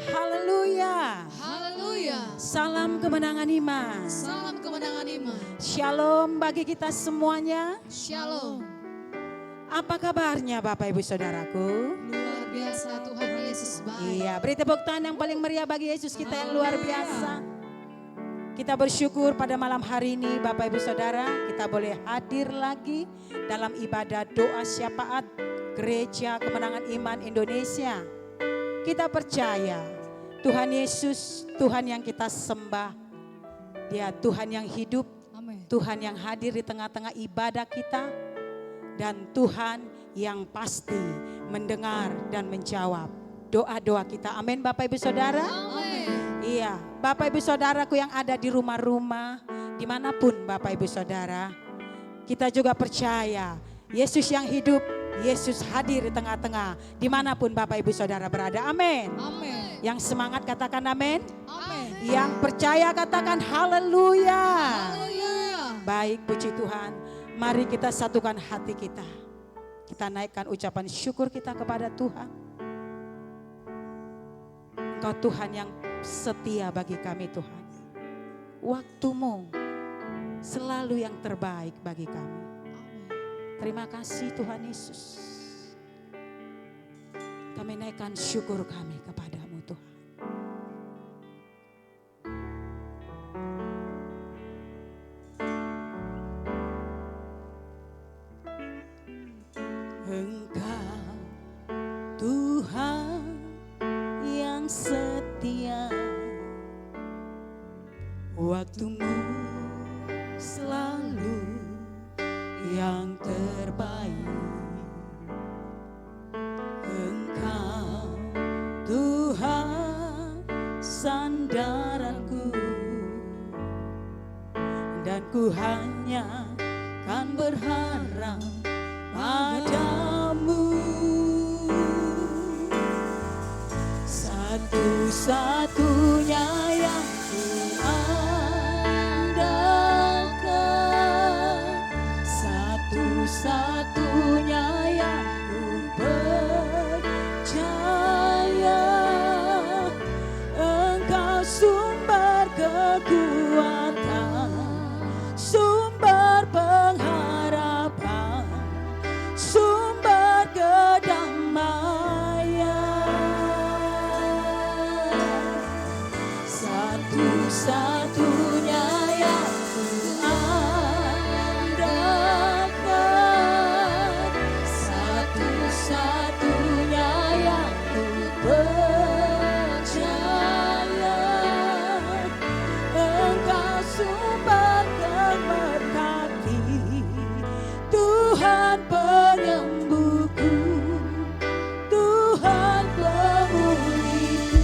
Haleluya. Haleluya. Salam kemenangan iman. Salam kemenangan iman. Shalom bagi kita semuanya. Shalom. Apa kabarnya Bapak Ibu Saudaraku? Luar biasa, Tuhan Yesus baik. Iya, beri tepuk tangan yang paling meriah bagi Yesus kita yang luar biasa. Kita bersyukur pada malam hari ini Bapak Ibu Saudara, kita boleh hadir lagi dalam ibadah doa syafaat Gereja Kemenangan Iman Indonesia. Kita percaya Tuhan Yesus, Tuhan yang kita sembah. Dia Tuhan yang hidup, Amin. Tuhan yang hadir di tengah-tengah ibadah kita. Dan Tuhan yang pasti mendengar dan menjawab doa-doa kita. Amin Bapak Ibu Saudara. Amin. Iya, Bapak Ibu Saudaraku yang ada di rumah-rumah, dimanapun Bapak Ibu Saudara. Kita juga percaya Yesus yang hidup, Yesus hadir di tengah-tengah, dimanapun Bapak Ibu Saudara berada. Amin. Amin. Yang semangat katakan amin. Amin. Yang percaya katakan haleluya. Haleluya. Baik, puji Tuhan. Mari kita satukan hati kita. Kita naikkan ucapan syukur kita kepada Tuhan. Engkau Tuhan yang setia bagi kami Tuhan. Waktumu selalu yang terbaik bagi kami. Terima kasih Tuhan Yesus. Kami naikkan syukur kami kepadamu Tuhan. Engkau Tuhan yang setia, waktumu selalu yang terbaik. Engkau Tuhan sandaranku, dan ku hanya kan berharap padamu. Satu-satunya yang ku andalkan, satu-satunya yang ku percaya. Engkau sumber kekuatan, sumber pengharapan, sumber kedamaian. Satu-satunya yang ku andalkan, satu-satunya yang ku percaya. Engkau sumber keberkati, Tuhan penyembuhku, Tuhan pemulihku.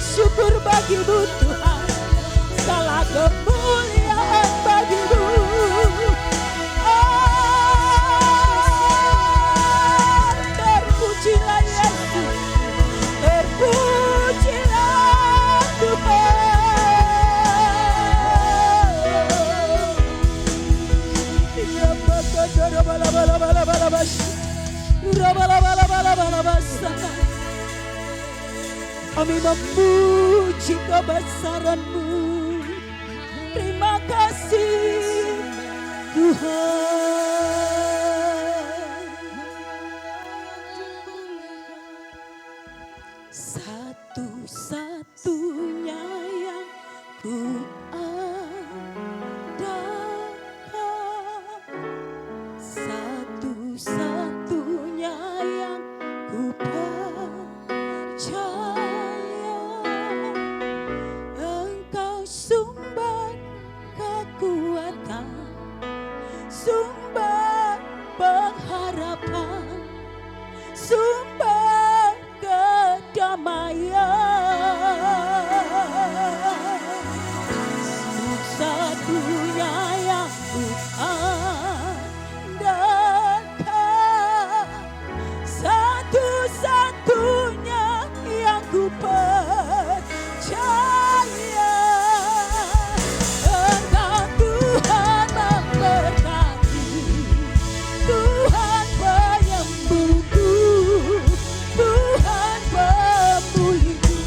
bersyukur bagimu Tuhan. Segala kemuliaan bagimu. Terpujilah Yesus, terpujilah Tuhan. Ya bakadara bala bala bala bala bas, bala bala bala bala bas. Kami memuji kebesaran-Mu. Terima kasih Tuhan. Satu-satunya yang ku andalkan, satu-satunya yang ku percaya. Engkau sumber kekuatan, sumber pengharapan, sumber kedamaian. Satu-satunya yang ku andalkan, satu-satunya yang ku percaya. Engkau Tuhan memberkati, Tuhan penyembuhku, Tuhan pemulihku.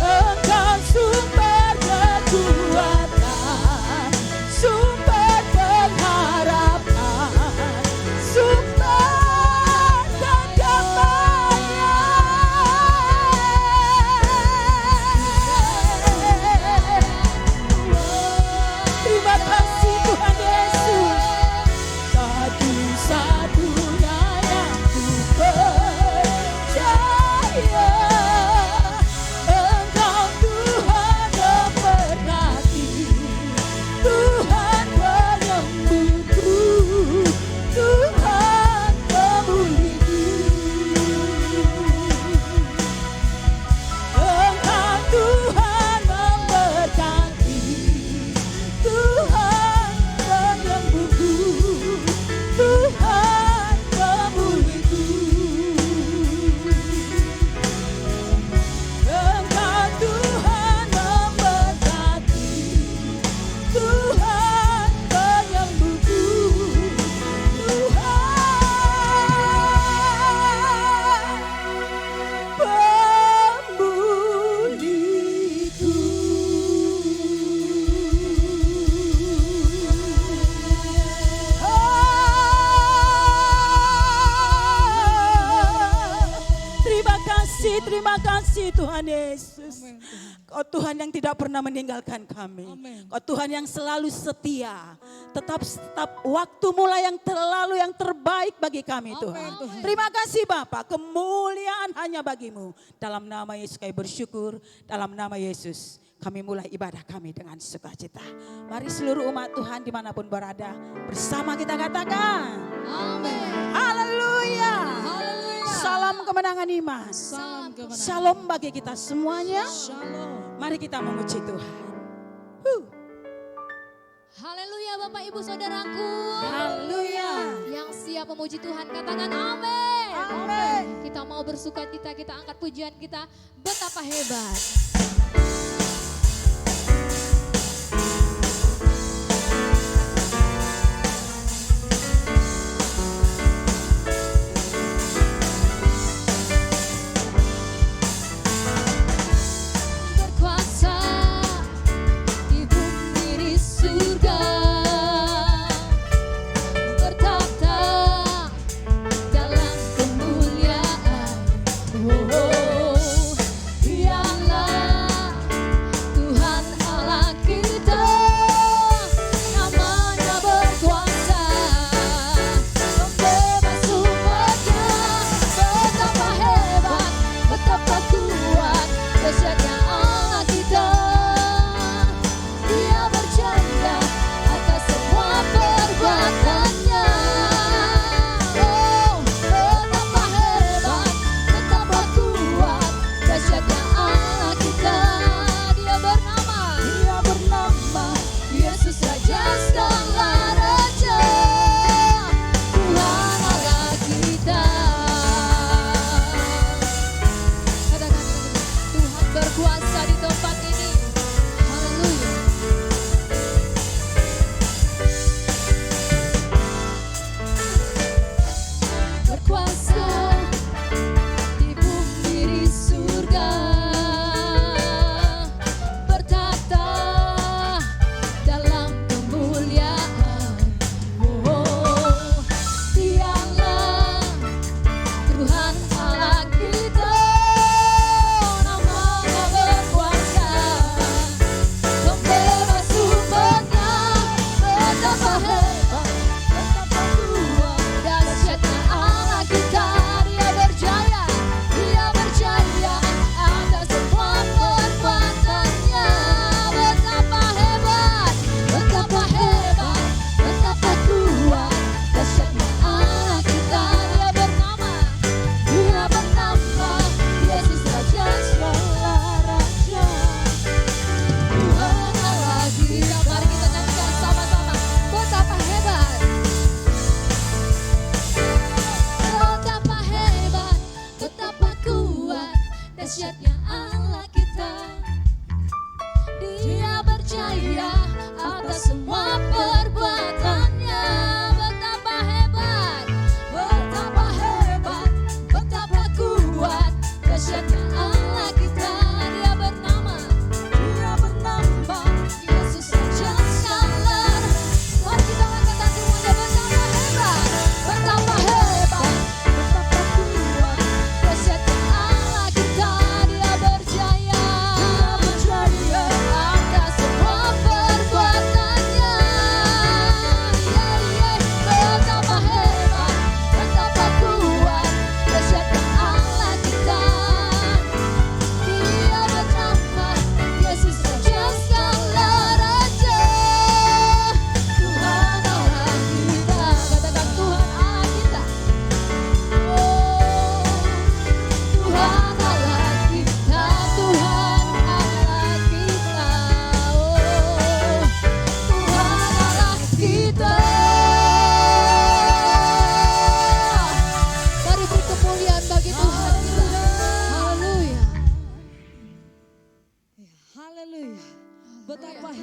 Engkau sumber kekuatan, sumber pengharapan, sumber kedamaian. Terima kasih Tuhan Yesus. Satu-satunya yang ku percaya. Engkau Tuhan memberkati, Tuhan penyembuhku, Tuhan pemulihku. Engkau Tuhan memberkati, Tuhan penyembuhku, Tuhan pemulihku. Engkau Tuhan memberkati, Tuhan penyembuhku, Tuhan pemulihku. Terima kasih Tuhan Yesus. Kau Tuhan yang tidak pernah meninggalkan kami. Kau Tuhan yang selalu setia. Tetap waktu mulai yang terbaik bagi kami Tuhan. Terima kasih Bapa, kemuliaan hanya bagimu. Dalam nama Yesus kami bersyukur, dalam nama Yesus kami mulai ibadah kami dengan sukacita. Mari seluruh umat Tuhan dimanapun berada, bersama kita katakan. Amin. Haleluya. Haleluya. Salam kemenangan iman. Salam kemenangan. Shalom bagi kita semuanya. Shalom. Mari kita memuji Tuhan. Haleluya Bapak Ibu Saudaraku. Haleluya. Yang siap memuji Tuhan katakan amin. Amin. Kita mau bersuka cita, kita angkat pujian kita. Betapa hebat. Berkuasa di bumi di surga, bertata dalam kemuliaan. Oh, dialah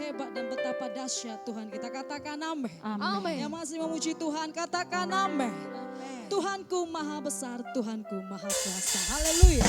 hebat dan betapa dahsyat Tuhan kita. Katakan amin. Amin. Yang masih memuji Tuhan katakan amin. Tuhanku maha besar, Tuhanku maha kuasa. Haleluya.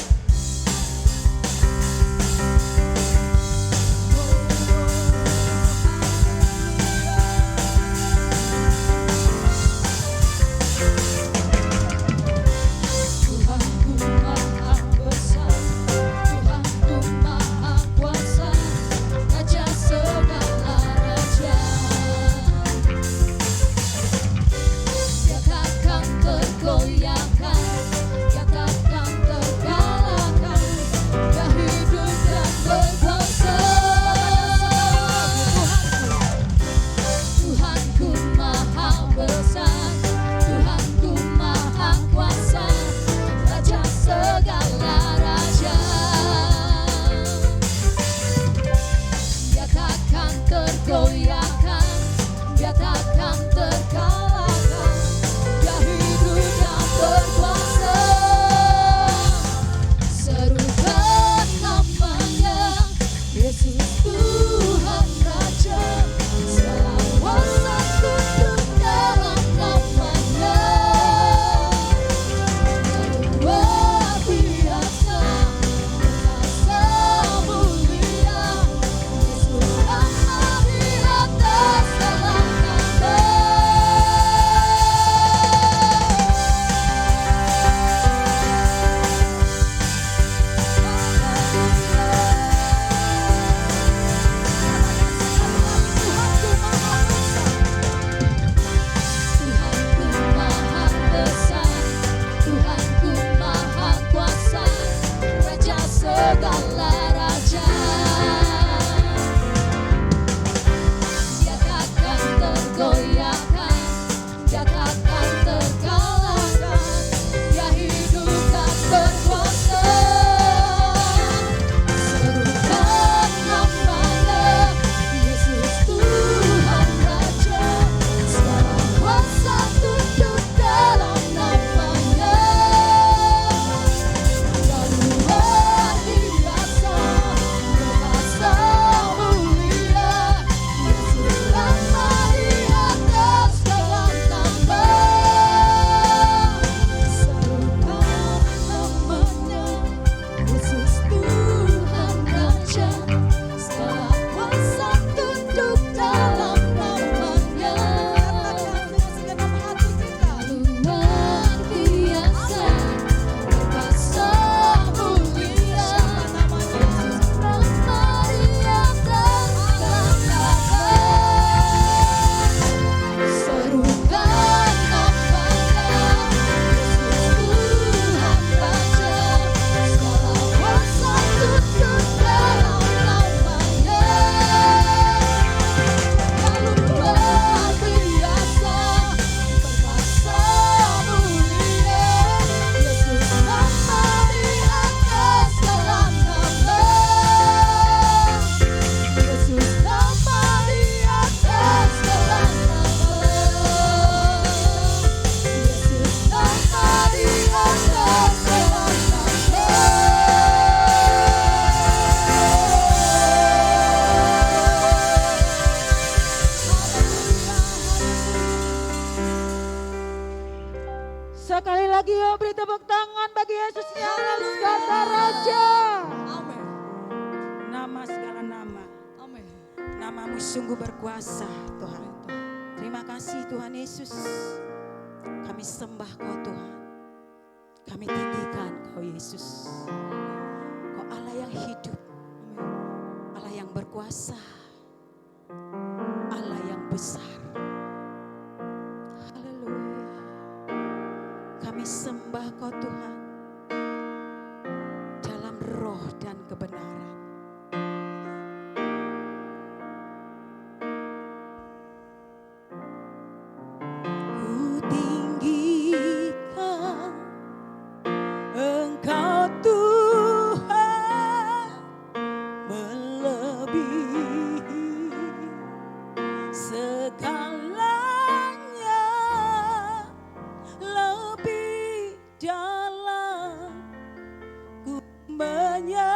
Sekali lagi yuk beri tepuk tangan bagi Yesus yang kata Raja. Amin. Nama segala nama. Amin. Namamu sungguh berkuasa Tuhan. Terima kasih Tuhan Yesus. Kami sembah Kau Tuhan. Kami tinggikan Kau Yesus. Kau Allah yang hidup. Allah yang berkuasa. Allah yang besar. Kami sembah Kau Tuhan dalam roh dan kebenaran. Ku tinggikan Engkau Tuhan melebihi segalanya, lebih dalam ku menyembah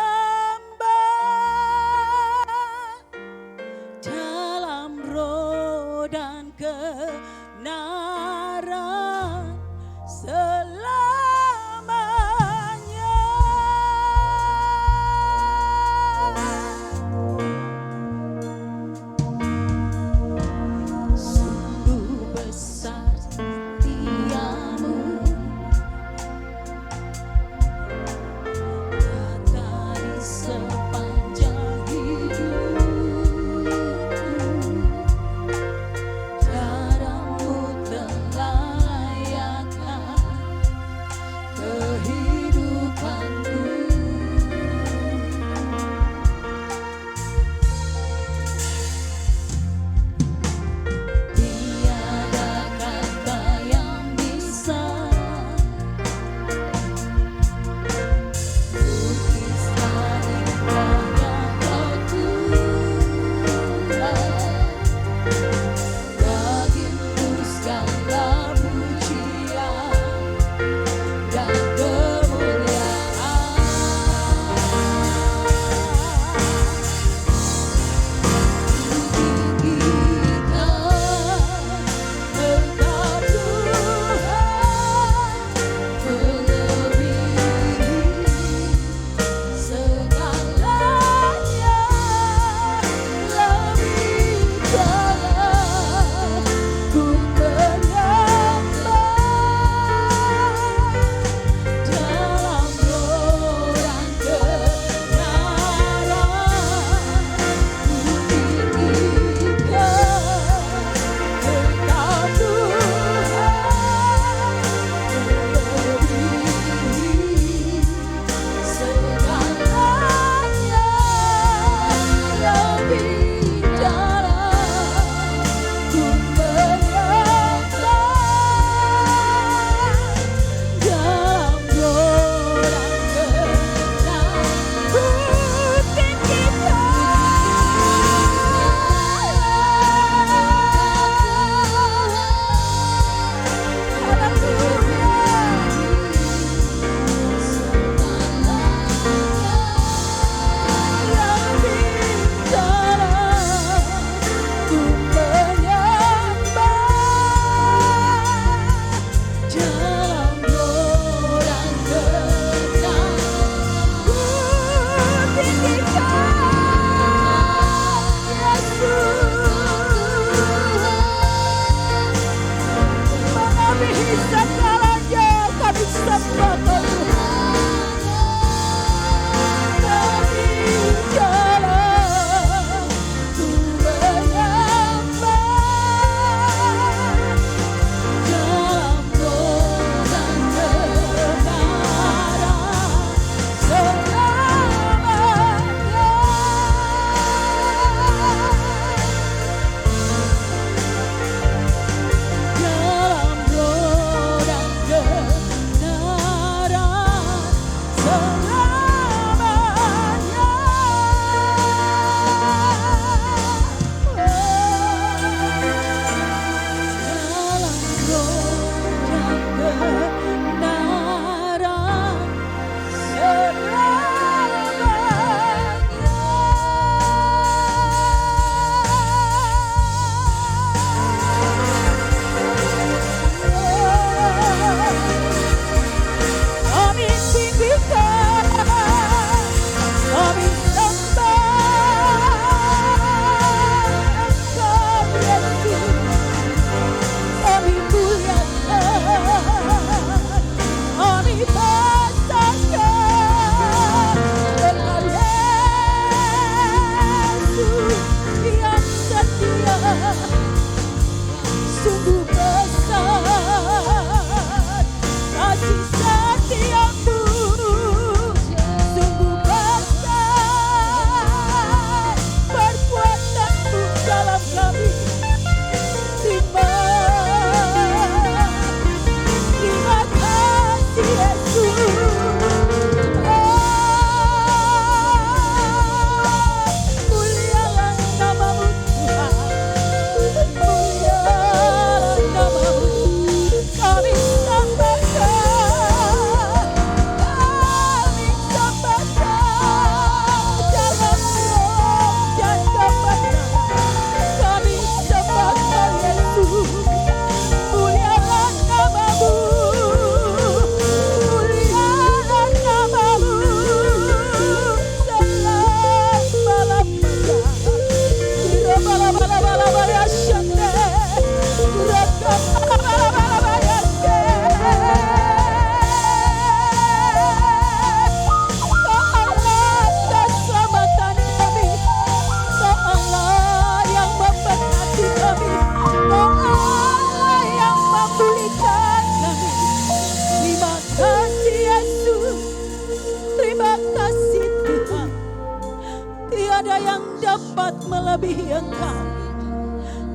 dapat melebihi Engkau.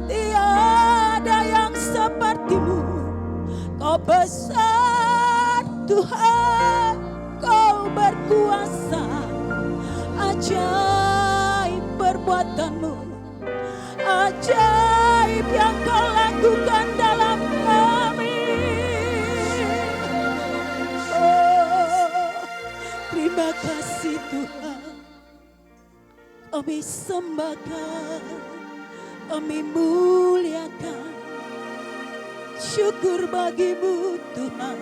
Tiada yang sepertimu. Kau besar Tuhan, Kau berkuasa. Ajaib perbuatan-Mu, ajaib yang Kau lakukan dalam kami. Oh, terima kasih Tuhan. Kami sembahkan, kami muliakan. Syukur bagimu Tuhan,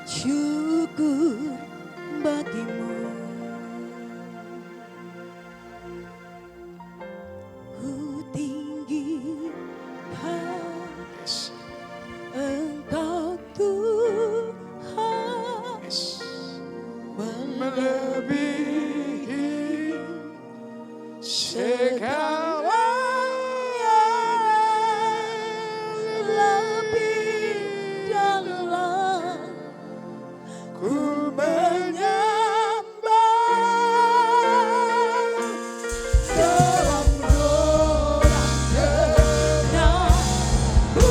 syukur bagimu. Ku tinggikan Engkau Tuhan, melebihi segala lebih dalam ku menyembah dalam doa dan ku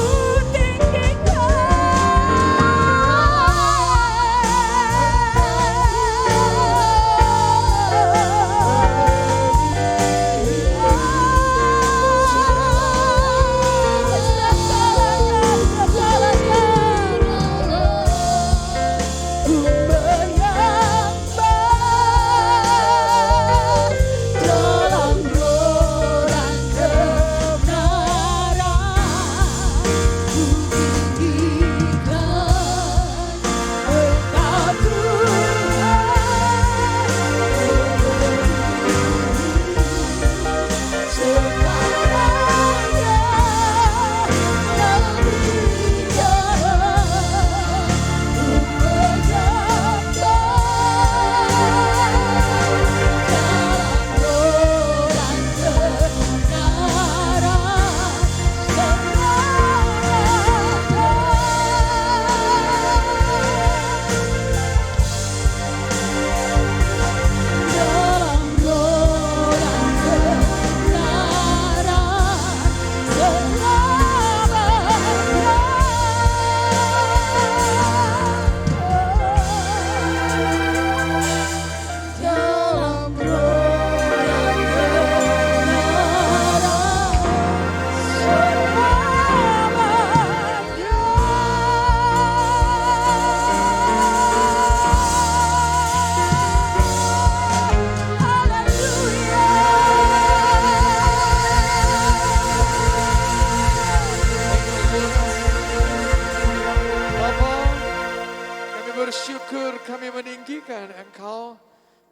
bersyukur, kami meninggikan Engkau.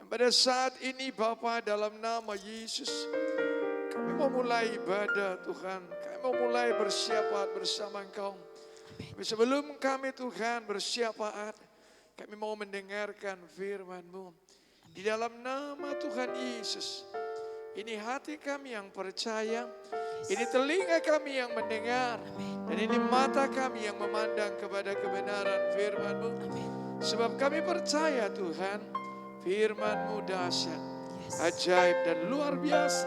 Pada saat ini Bapa, dalam nama Yesus, kami mau mulai ibadah Tuhan. Kami mau mulai bersyafaat bersama Engkau. Tapi sebelum kami Tuhan bersyafaat, kami mau mendengarkan firman-Mu. Di dalam nama Tuhan Yesus, ini hati kami yang percaya, ini telinga kami yang mendengar, dan ini mata kami yang memandang kepada kebenaran firman-Mu. Sebab kami percaya Tuhan, firman-Mu dahsyat, ajaib dan luar biasa.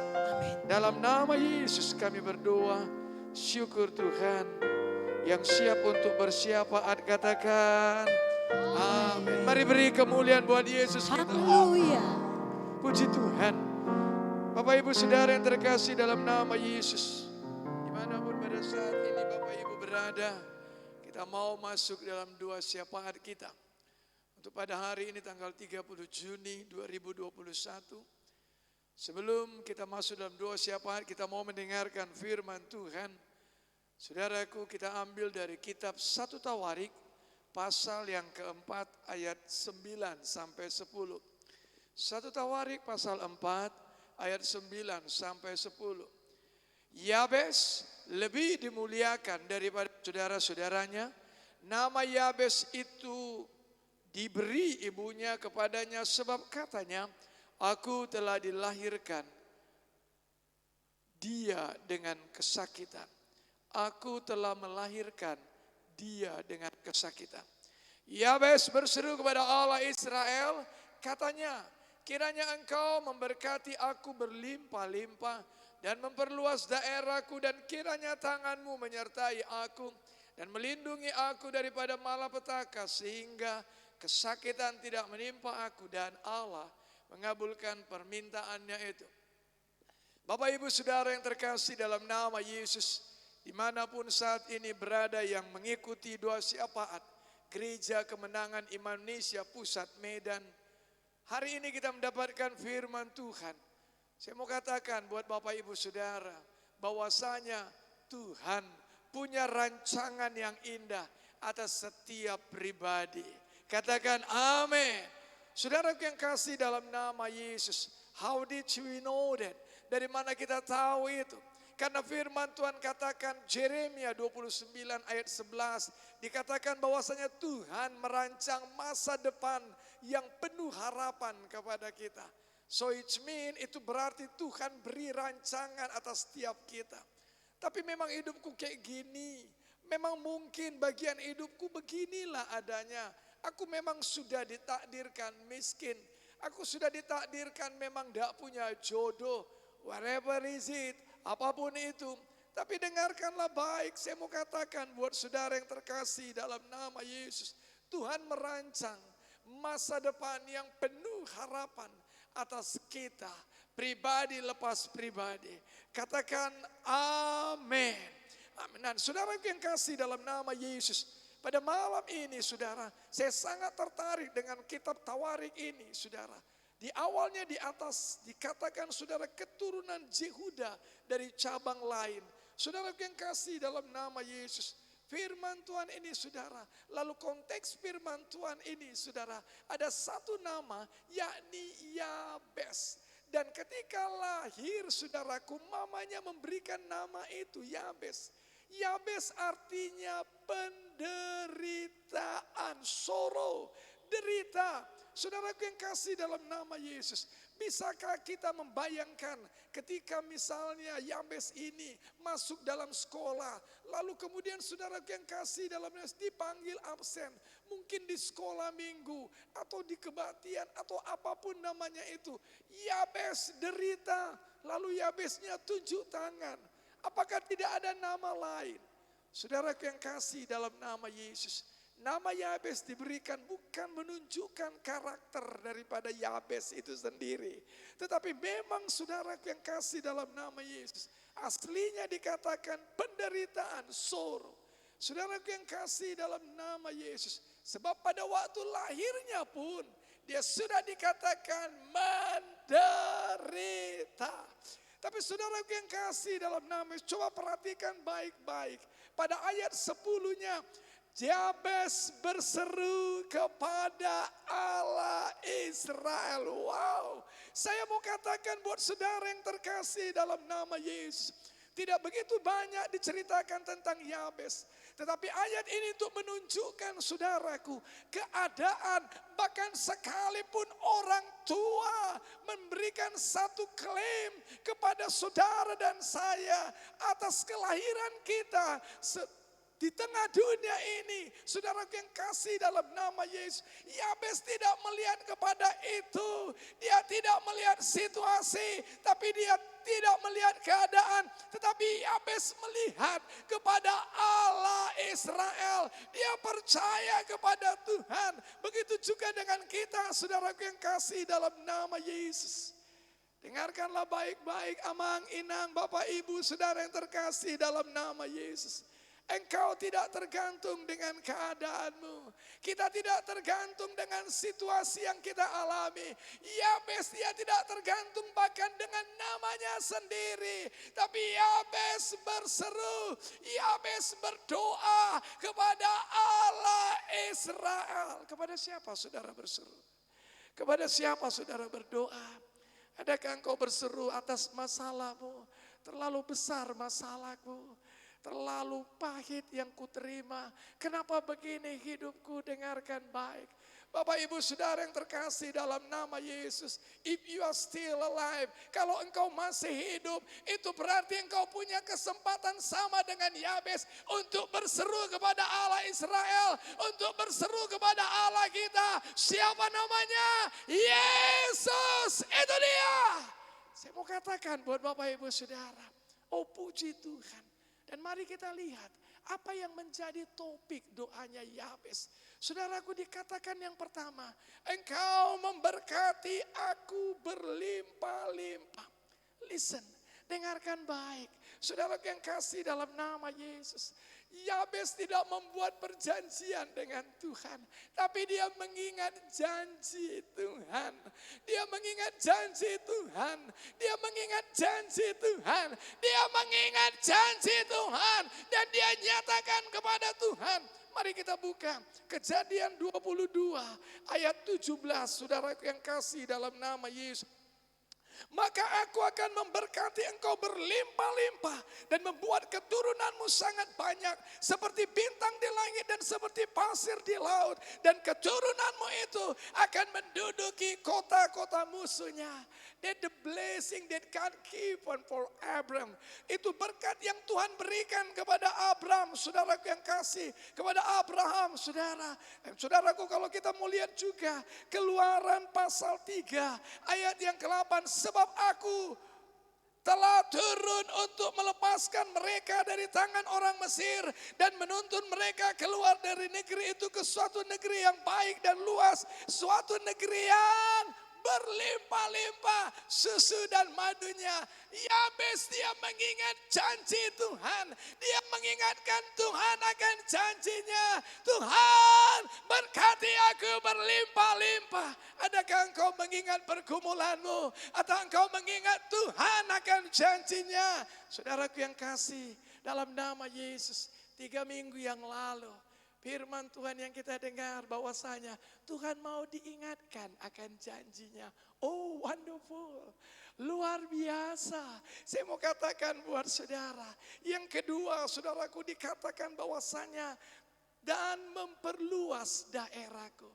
Dalam nama Yesus kami berdoa, syukur Tuhan. Yang siap untuk bersyafaat katakan amin. Mari beri kemuliaan buat Yesus kita. Haleluya. Puji Tuhan. Bapak Ibu Saudara yang terkasih dalam nama Yesus, dimanapun pada saat ini Bapak Ibu berada, kita mau masuk dalam dua syafaat kita. Untuk pada hari ini tanggal 30 Juni 2021, sebelum kita masuk dalam dua syafaat, kita mau mendengarkan firman Tuhan. Saudaraku, kita ambil dari kitab 1 Tawarik, pasal yang keempat ayat 9 sampai 10. 1 Tawarik pasal 4 ayat 9 sampai 10. Yabes lebih dimuliakan daripada saudara-saudaranya. Nama Yabes itu diberi ibunya kepadanya sebab katanya, aku telah dilahirkan dia dengan kesakitan. Aku telah melahirkan dia dengan kesakitan. Yabes berseru kepada Allah Israel, katanya, Kiranya Engkau memberkati aku berlimpah-limpah dan memperluas daerahku, dan kiranya tangan-Mu menyertai aku dan melindungi aku daripada malapetaka sehingga kesakitan tidak menimpa aku, dan Allah mengabulkan permintaannya itu. Bapak Ibu Saudara yang terkasih dalam nama Yesus, dimanapun saat ini berada yang mengikuti doa syafaat Gereja Kemenangan Indonesia Pusat Medan, hari ini kita mendapatkan firman Tuhan. Saya mau katakan buat Bapak Ibu Saudara, bahwasanya Tuhan punya rancangan yang indah atas setiap pribadi. Katakan amin. Saudara yang kasih dalam nama Yesus, how did we know that? Dari mana kita tahu itu? Karena firman Tuhan katakan, Yeremia 29 ayat 11, dikatakan bahwasanya Tuhan merancang masa depan yang penuh harapan kepada kita. So it mean itu berarti Tuhan beri rancangan atas setiap kita. Tapi memang hidupku kayak gini, memang mungkin bagian hidupku beginilah adanya. Aku memang sudah ditakdirkan miskin, aku sudah ditakdirkan memang tidak punya jodoh, whatever is it, apapun itu. Tapi dengarkanlah baik, saya mau katakan buat saudara yang terkasih dalam nama Yesus, Tuhan merancang masa depan yang penuh harapan atas kita, pribadi lepas pribadi. Katakan amin. Amin. Dan saudara yang kasih dalam nama Yesus, pada malam ini saudara, saya sangat tertarik dengan kitab Tawarik ini saudara. Di awalnya di atas dikatakan saudara keturunan Yehuda dari cabang lain. Saudara yang kasih dalam nama Yesus, firman Tuhan ini saudara, lalu konteks firman Tuhan ini saudara, ada satu nama yakni Yabes. Dan ketika lahir saudaraku, mamanya memberikan nama itu Yabes. Yabes artinya penderitaan, sorrow, derita. Saudaraku yang kasih dalam nama Yesus, bisakah kita membayangkan ketika misalnya Yabes ini masuk dalam sekolah, lalu kemudian saudaraku yang kasih dalam Yesus dipanggil absen, mungkin di sekolah minggu atau di kebaktian atau apapun namanya itu. Yabes derita, lalu Yabesnya tunjuk tangan. Apakah tidak ada nama lain? Saudara yang kasih dalam nama Yesus, nama Yabes diberikan bukan menunjukkan karakter daripada Yabes itu sendiri. Tetapi memang saudara yang kasih dalam nama Yesus, aslinya dikatakan penderitaan, sorrow. Saudara yang kasih dalam nama Yesus, sebab pada waktu lahirnya pun dia sudah dikatakan menderita. Tapi saudara yang kasih dalam nama Yesus, coba perhatikan baik-baik. Pada ayat 10-nya, Yabes berseru kepada Allah Israel. Wow, saya mau katakan buat saudara yang terkasih dalam nama Yesus, tidak begitu banyak diceritakan tentang Yabes. Tetapi ayat ini untuk menunjukkan saudaraku, keadaan bahkan sekalipun orang tua memberikan satu klaim kepada saudara dan saya atas kelahiran kita. Di tengah dunia ini, saudara yang kasih dalam nama Yesus, Yabes tidak melihat kepada itu. Dia tidak melihat situasi, tapi dia tidak melihat keadaan. Tetapi Yabes melihat kepada Allah Israel. Dia percaya kepada Tuhan. Begitu juga dengan kita, saudara yang kasih dalam nama Yesus. Dengarkanlah baik-baik, amang, inang, Bapak, Ibu, saudara yang terkasih dalam nama Yesus. Engkau tidak tergantung dengan keadaanmu. Kita tidak tergantung dengan situasi yang kita alami. Yabes dia tidak tergantung bahkan dengan namanya sendiri. Tapi Yabes berseru, Yabes berdoa kepada Allah Israel. Kepada siapa saudara berseru? Kepada siapa saudara berdoa? Adakah engkau berseru atas masalahmu? Terlalu besar masalahku. Terlalu pahit yang kuterima. Kenapa begini hidupku? Dengarkan baik. Bapak Ibu Saudara yang terkasih dalam nama Yesus, if you are still alive, kalau engkau masih hidup, itu berarti engkau punya kesempatan sama dengan Yabes untuk berseru kepada Allah Israel, untuk berseru kepada Allah kita. Siapa namanya? Yesus, itu dia. Saya mau katakan buat Bapak Ibu Saudara, oh puji Tuhan. Dan mari kita lihat apa yang menjadi topik doanya Yabes. Saudaraku, dikatakan yang pertama, engkau memberkati aku berlimpah-limpah. Listen, dengarkan baik. Saudaraku yang kasih dalam nama Yesus. Yabes tidak membuat perjanjian dengan Tuhan, tapi dia mengingat janji Tuhan. Dia mengingat janji Tuhan. Dia mengingat janji Tuhan. Dia mengingat janji Tuhan. Dan dia nyatakan kepada Tuhan. Mari kita buka Kejadian 22 ayat 17. Saudara yang kasih dalam nama Yesus. Maka aku akan memberkati engkau berlimpah-limpah dan membuat keturunanmu sangat banyak seperti bintang di langit dan seperti pasir di laut. Dan keturunanmu itu akan menduduki kota-kota musuhnya. That the blessing that God give for Abraham. Itu berkat yang Tuhan berikan kepada Abraham, saudaraku yang kasih. Kepada Abraham, saudara. Saudaraku, kalau kita mau lihat juga Keluaran pasal 3 ayat yang ke-8. Sebab aku telah turun untuk melepaskan mereka dari tangan orang Mesir dan menuntun mereka keluar dari negeri itu ke suatu negeri yang baik dan luas, suatu negeri yang berlimpah-limpah susu dan madunya. Yabes dia mengingat janji Tuhan. Dia mengingatkan Tuhan akan janjinya. Tuhan berkati aku berlimpah-limpah. Adakah engkau mengingat pergumulanmu? Atau engkau mengingat Tuhan akan janjinya? Saudaraku yang kasih, dalam nama Yesus, 3 minggu yang lalu, firman Tuhan yang kita dengar bahwasanya Tuhan mau diingatkan akan janjinya. Oh wonderful, luar biasa. Saya mau katakan buat saudara. Yang kedua, saudaraku, dikatakan bahwasanya dan memperluas daerahku.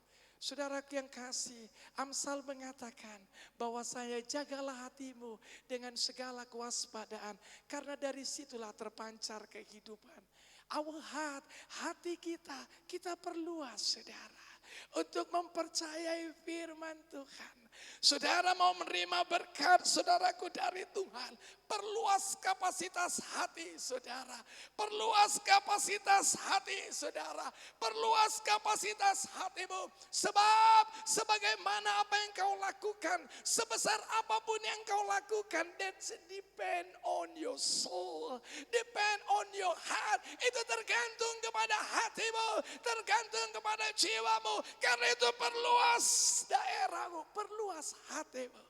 Saudaraku yang kasih, Amsal mengatakan bahwasanya jagalah hatimu dengan segala kewaspadaan, karena dari situlah terpancar kehidupan. Our heart, hati kita perluas, saudara, untuk mempercayai firman Tuhan. Saudara mau menerima berkat, saudaraku, dari Tuhan, perluas kapasitas hati saudara. Perluas kapasitas hati saudara. Perluas kapasitas hatimu. Sebab sebagaimana apa yang kau lakukan, sebesar apapun yang kau lakukan, that's depend on your soul, depend on your heart. Itu tergantung kepada hatimu, tergantung kepada jiwamu. Karena itu perluas daerahmu, perluas hatimu.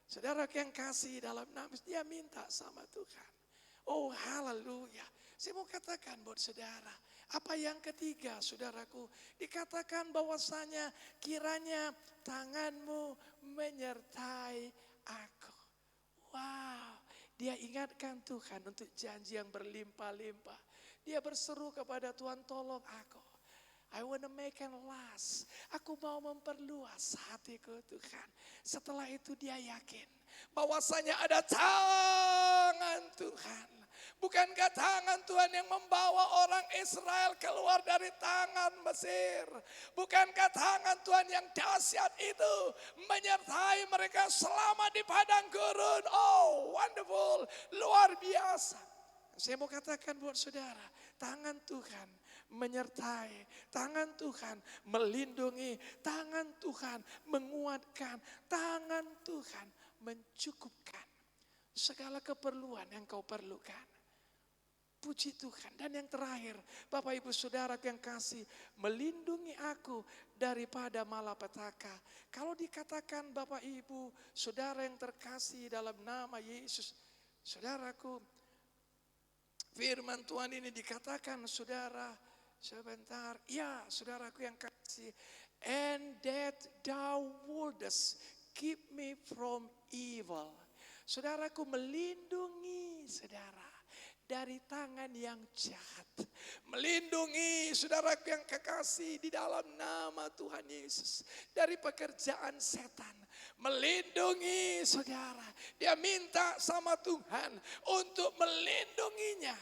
Saudara yang kasih dalam nama, dia minta sama Tuhan. Oh haleluya. Saya mau katakan buat saudara, apa yang ketiga saudaraku, dikatakan bahwasanya kiranya tanganmu menyertai aku. Wow, dia ingatkan Tuhan untuk janji yang berlimpah-limpah. Dia berseru kepada Tuhan, tolong aku. I want to make it last. Aku mau memperluas hatiku Tuhan. Setelah itu dia yakin bahwasanya ada tangan Tuhan. Bukankah tangan Tuhan yang membawa orang Israel keluar dari tangan Mesir? Bukankah tangan Tuhan yang dahsyat itu menyertai mereka selama di padang gurun? Oh wonderful, luar biasa. Saya mau katakan buat saudara, tangan Tuhan menyertai, tangan Tuhan melindungi, tangan Tuhan menguatkan, tangan Tuhan mencukupkan segala keperluan yang kau perlukan. Puji Tuhan. Dan yang terakhir, Bapak Ibu Saudara yang kasih, melindungi aku daripada malapetaka. Kalau dikatakan Bapak Ibu Saudara yang terkasih dalam nama Yesus, saudaraku, firman Tuhan ini dikatakan saudara, sebentar, ya saudaraku yang kasih, and that thou wouldest keep me from evil. Saudaraku melindungi saudara dari tangan yang jahat. Melindungi saudaraku yang kekasih di dalam nama Tuhan Yesus dari pekerjaan setan. Melindungi saudara. Dia minta sama Tuhan untuk melindunginya.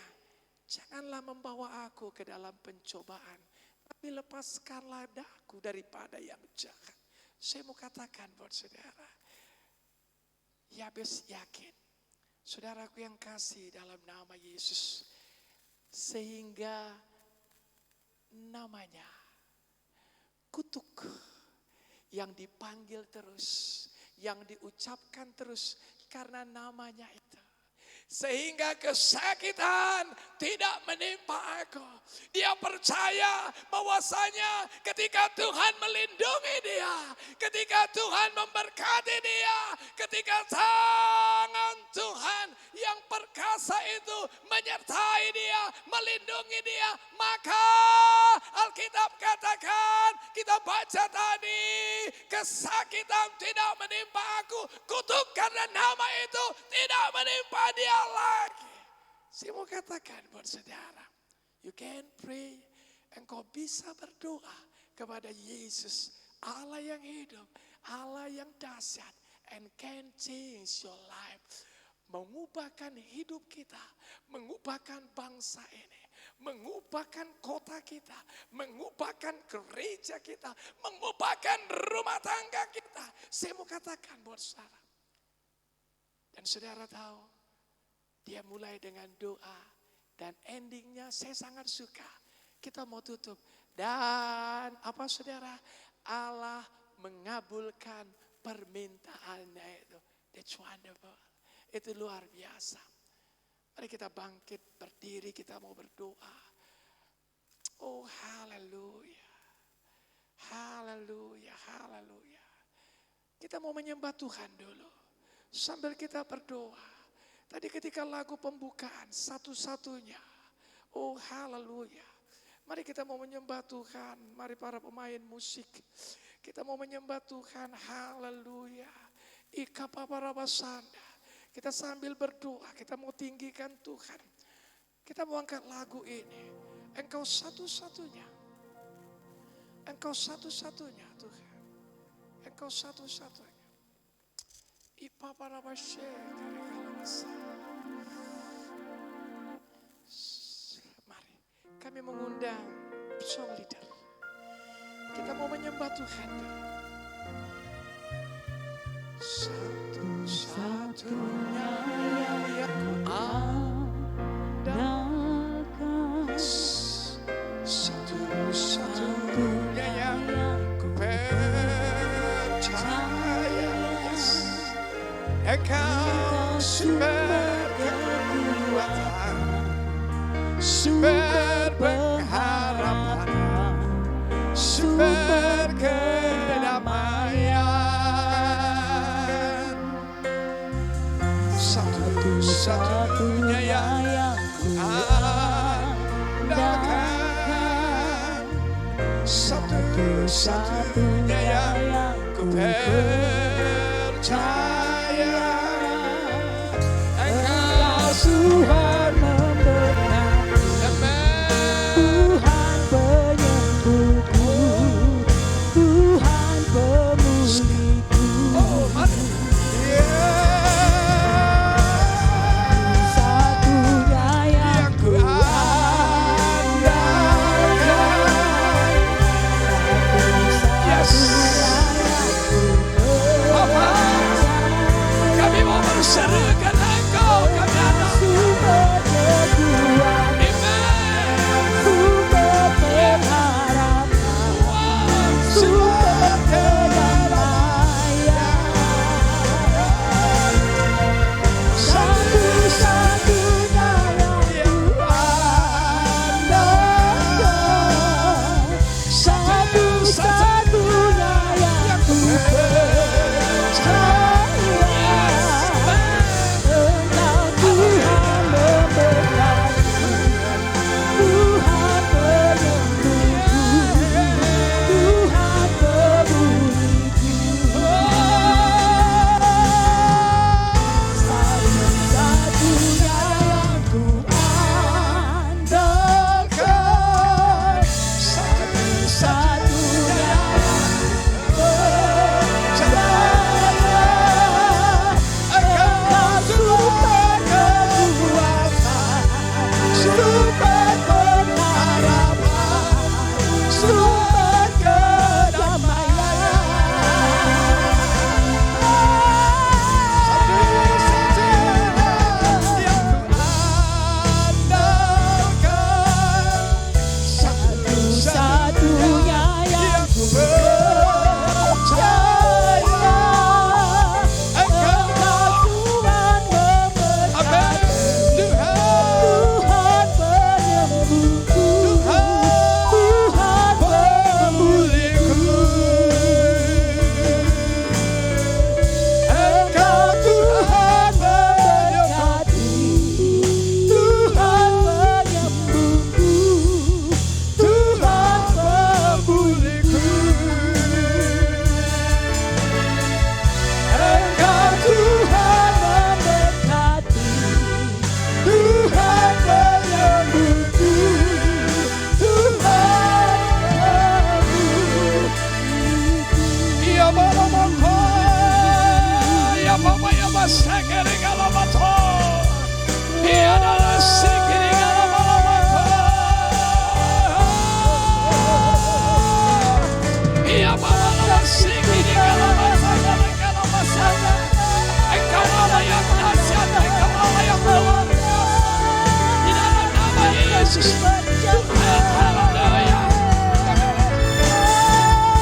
Janganlah membawa aku ke dalam pencobaan, tapi lepaskanlah daku daripada yang jahat. Saya mau katakan buat saudara, Yabes yakin, saudaraku yang kasih dalam nama Yesus, sehingga namanya kutuk yang dipanggil terus, yang diucapkan terus karena namanya itu. Sehingga kesakitan tidak menimpa aku. Dia percaya bahwasanya ketika Tuhan melindungi dia, ketika Tuhan memberkati dia, ketika tangan Tuhan yang perkasa itu menyertai dia, melindungi dia, maka Alkitab katakan, kita baca tadi, kesakitan tidak menimpa aku, kutuk karena nama itu tidak menimpa dia lagi. Saya mau katakan buat saudara, you can pray, engkau bisa berdoa kepada Yesus, Allah yang hidup, Allah yang dahsyat, and can change your life. Mengubahkan hidup kita, mengubahkan bangsa ini, mengubahkan kota kita, mengubahkan gereja kita, mengubahkan rumah tangga kita. Saya mau katakan buat saudara. Dan saudara tahu, dia mulai dengan doa dan endingnya saya sangat suka. Kita mau tutup. Dan apa saudara? Allah mengabulkan permintaannya itu. That's wonderful. Itu luar biasa. Mari kita bangkit, berdiri, kita mau berdoa. Oh haleluya. Haleluya, haleluya. Kita mau menyembah Tuhan dulu. Sambil kita berdoa. Tadi ketika lagu pembukaan satu-satunya. Oh haleluya. Mari kita mau menyembah Tuhan. Mari para pemain musik. Kita mau menyembah Tuhan. Haleluya. Ika paparabasanda. Kita sambil berdoa, kita mau tinggikan Tuhan. Kita mau angkat lagu ini. Engkau satu-satunya. Engkau satu-satunya Tuhan. Engkau satu-satunya. Mari kami mengundang song leader. Kita mau menyembah Tuhan. Satu-satunya yang kuandalkan, satu-satunya yang ku percaya. Engkau sumber kekuatan, sumber pengharapan, sumber kedamaian. Satu-satunya yang ku andalkan, satu-satunya yang ku percaya. Engkau Tuhan membenar, Tuhan penyembuhku, Tuhan pemulihku. Oh, mari. Satunya yang ku andalkan, satu-satunya yang ku Ya Balomoko, ya Mama ya Masekeri Galamato, ya Nara Sekeri Galamako, ya Mama Nara Sekeri Galamasa, Galamasana, Engkau Allah yang dahsyat, Engkau Allah yang luar biasa. Di dalam nama Yesus, Tuhan, haleluya.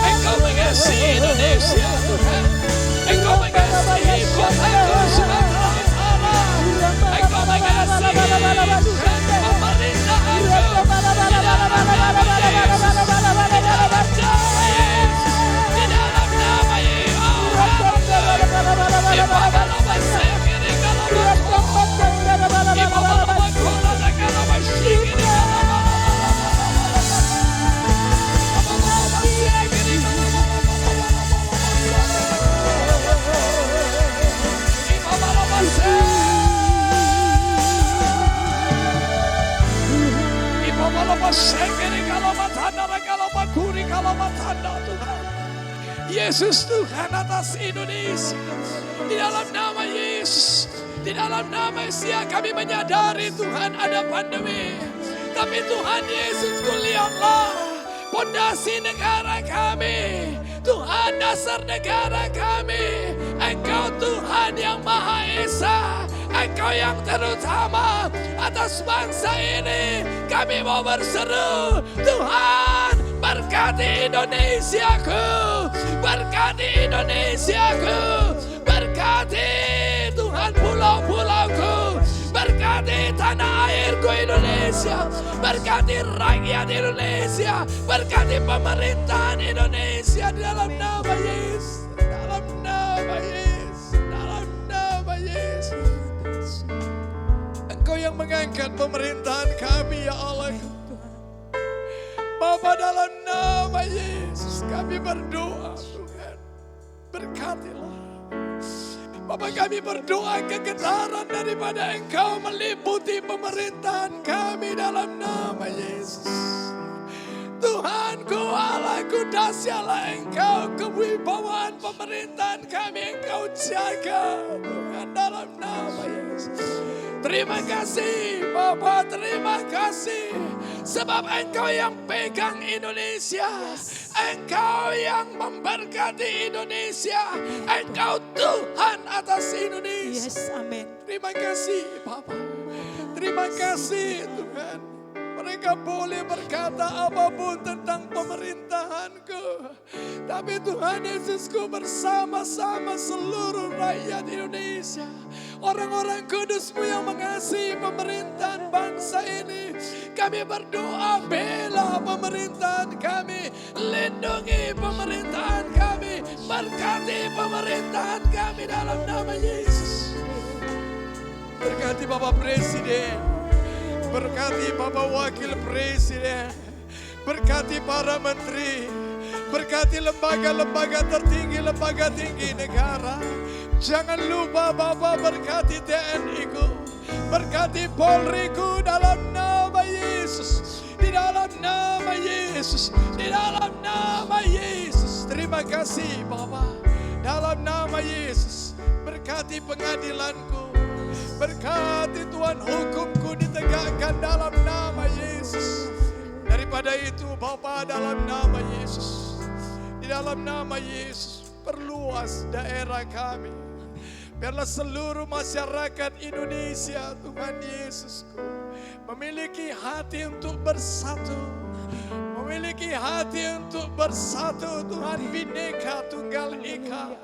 Engkau mengasihi Indonesia, Tuhan. Engkau mengasihi kotaku Sumatera Utara. Engkau mengasihi Tuhan pemerintahanku. Di dalam nama Yesus, di dalam nama Yesus, di dalam nama Yesus Tuhan atas Indonesia. Di dalam nama Yesus, di dalam nama Yesus kami menyadari Tuhan ada pandemi. Tapi Tuhan Yesus, lihatlah pondasi negara kami. Tuhan dasar negara kami. Engkau Tuhan yang Maha Esa. Engkau yang terutama atas bangsa ini. Kami mau berseru, Tuhan berkati Indonesiaku. Berkati Indonesiaku. Berkati Tuhan pulau-pulauku. Berkati tanah airku Indonesia. Berkati rakyat Indonesia. Berkati pemerintahan Indonesia di dalam nama Yesus. Dalam nama Yesus. Dalam nama Yesus. Engkau yang mengangkat pemerintahan kami ya Allah. Bapa, dalam nama Yesus kami berdoa Tuhan. Berkatilah. Bapa, kami berdoa kegetaran daripada Engkau meliputi pemerintahan kami dalam nama Yesus. Tuhanku, Allahku, dahsyatlah Engkau, kewibawaan pemerintahan kami Engkau jaga Tuhan dalam nama Yesus. Terima kasih Bapa, terima kasih. Sebab Engkau yang pegang Indonesia. Engkau yang memberkati Indonesia. Engkau Tuhan atas Indonesia. Yes, amin. Terima kasih Bapa. Terima kasih Tuhan. Mereka boleh berkata apapun tentang pemerintahanku. Tapi Tuhan Yesusku bersama-sama seluruh rakyat Indonesia. Orang-orang kudus-Mu yang mengasihi pemerintahan bangsa ini. Kami berdoa, bela pemerintahan kami. Lindungi pemerintahan kami. Berkati pemerintahan kami dalam nama Yesus. Berkati Bapak Presiden. Berkati Bapak Wakil Presiden. Berkati para menteri. Berkati lembaga-lembaga tertinggi, lembaga tinggi negara. Jangan lupa Bapak berkati TNI-ku. Berkati Polri-ku dalam nama Yesus. Di dalam nama Yesus. Di dalam nama Yesus. Terima kasih Bapak. Dalam nama Yesus. Berkati pengadilanku. Berkati Tuhan hukumku ditegakkan dalam nama Yesus. Daripada itu Bapa, dalam nama Yesus. Di dalam nama Yesus perluas daerah kami. Biarlah seluruh masyarakat Indonesia Tuhan Yesusku memiliki hati untuk bersatu. Memiliki hati untuk bersatu Tuhan, Bhinneka Tunggal Ika.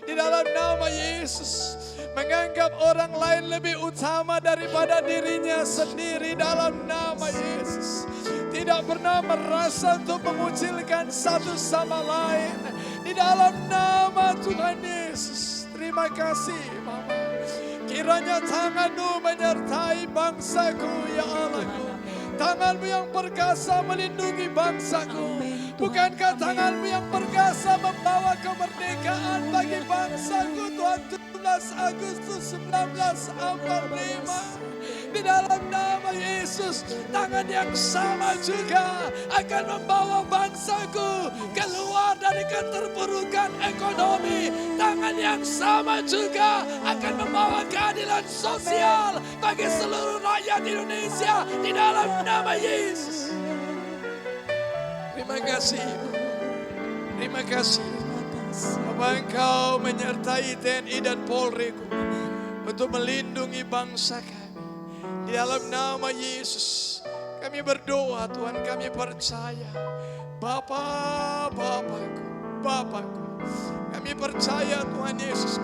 Di dalam nama Yesus. Menganggap orang lain lebih utama daripada dirinya sendiri dalam nama Yesus. Tidak pernah merasa untuk mengucilkan satu sama lain. Di dalam nama Tuhan Yesus. Terima kasih Bapa. Kiranya tangan-Mu menyertai bangsaku ya Allahku. Tangan-Mu yang perkasa melindungi bangsaku. Bukankah tangan-Mu yang perkasa membawa kemerdekaan bagi bangsaku Tuhan? 17 Agustus 1945. Di dalam nama Yesus, tangan yang sama juga akan membawa bangsaku keluar dari keterpurukan ekonomi. Tangan yang sama juga akan membawa keadilan sosial bagi seluruh rakyat Indonesia di dalam nama Yesus. Terima kasih. Terima kasih. Bapak, Engkau menyertai TNI dan Polri untuk melindungi bangsa kami. Di dalam nama Yesus kami berdoa, Tuhan, kami percaya. Bapakku, kami percaya Tuhan Yesus,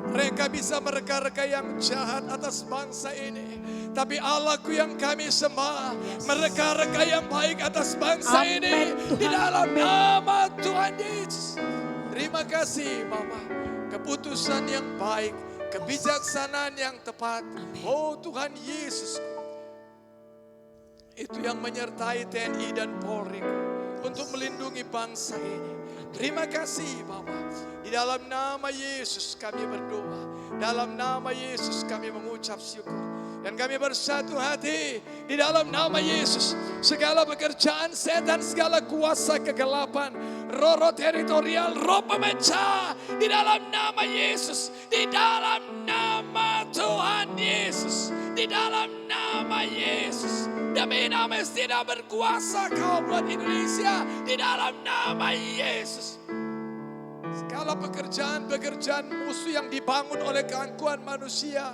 mereka bisa mereka-reka yang jahat atas bangsa ini. Tapi Allahku yang kami sembah, mereka-reka yang baik atas bangsa ini. Di dalam nama Tuhan Yesus. Terima kasih Bapa, keputusan yang baik, kebijaksanaan yang tepat. Oh Tuhan Yesus, itu yang menyertai TNI dan Polri untuk melindungi bangsa ini. Terima kasih Bapa. Di dalam nama Yesus kami berdoa. Dalam nama Yesus kami mengucap syukur. Dan kami bersatu hati di dalam nama Yesus. Segala pekerjaan setan, segala kuasa kegelapan, roh teritorial, roh pemecah, di dalam nama Yesus, di dalam nama Tuhan Yesus, di dalam nama Yesus. Demi nama yang tidak berkuasa kau buat Indonesia, di dalam nama Yesus. Segala pekerjaan musuh yang dibangun oleh keangkuhan manusia,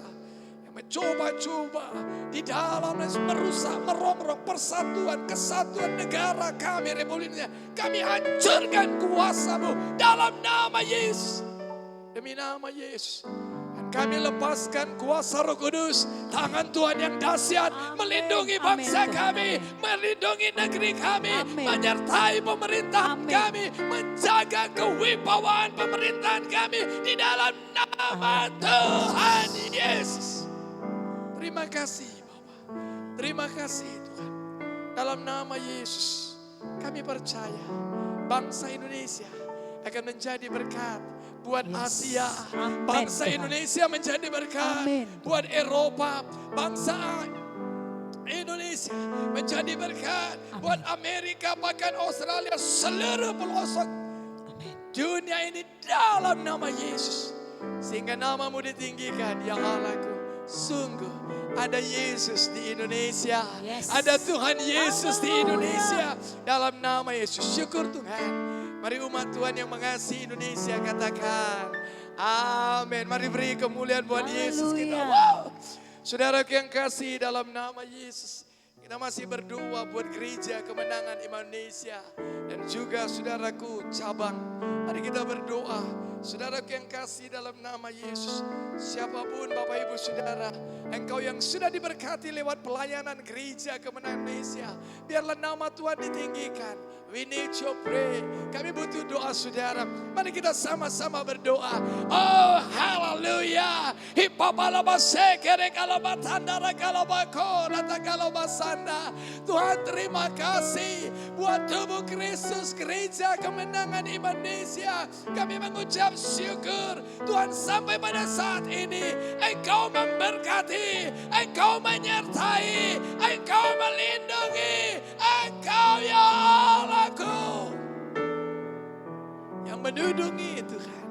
mencoba-coba di dalam merusak, merongrong persatuan, kesatuan negara kami, Republik Indonesia. Kami hancurkan kuasa-Mu dalam nama Yesus. Demi nama Yesus. Dan kami lepaskan kuasa Roh Kudus, tangan Tuhan yang dahsyat, melindungi bangsa kami, melindungi negeri kami, menyertai pemerintahan kami, menjaga kewibawaan pemerintahan kami di dalam nama Tuhan Yesus. Terima kasih Bapak. Terima kasih Tuhan. Dalam nama Yesus kami percaya bangsa Indonesia akan menjadi berkat buat Asia. Bangsa Indonesia menjadi berkat buat Eropa. Bangsa Indonesia menjadi berkat buat Amerika, bahkan Australia, seluruh pelosok dunia ini dalam nama Yesus. Sehingga nama-Mu ditinggikan ya Allahku. Sungguh ada Yesus di Indonesia. Ada Tuhan Yesus di Indonesia. Dalam nama Yesus. Syukur Tuhan. Mari umat Tuhan yang mengasihi Indonesia katakan amin. Mari beri kemuliaan buat Yesus kita. Wow. Saudara yang kasih dalam nama Yesus, kita masih berdoa buat gereja kemenangan Indonesia. Dan juga saudaraku cabang. Mari kita berdoa. Saudara yang kasih dalam nama Yesus, siapapun Bapak Ibu Saudara, engkau yang sudah diberkati lewat pelayanan gereja kemenangan Indonesia, biarlah nama Tuhan ditinggikan. We need your pray. Kami butuh doa saudara. Mari kita sama-sama berdoa. Oh haleluya. Tuhan terima kasih buat tubuh Kristus gereja kemenangan Indonesia. Kami mengucap syukur Tuhan sampai pada saat ini Engkau memberkati, Engkau menyertai, Engkau melindungi, Engkau ya Allahku yang menudungi Tuhan.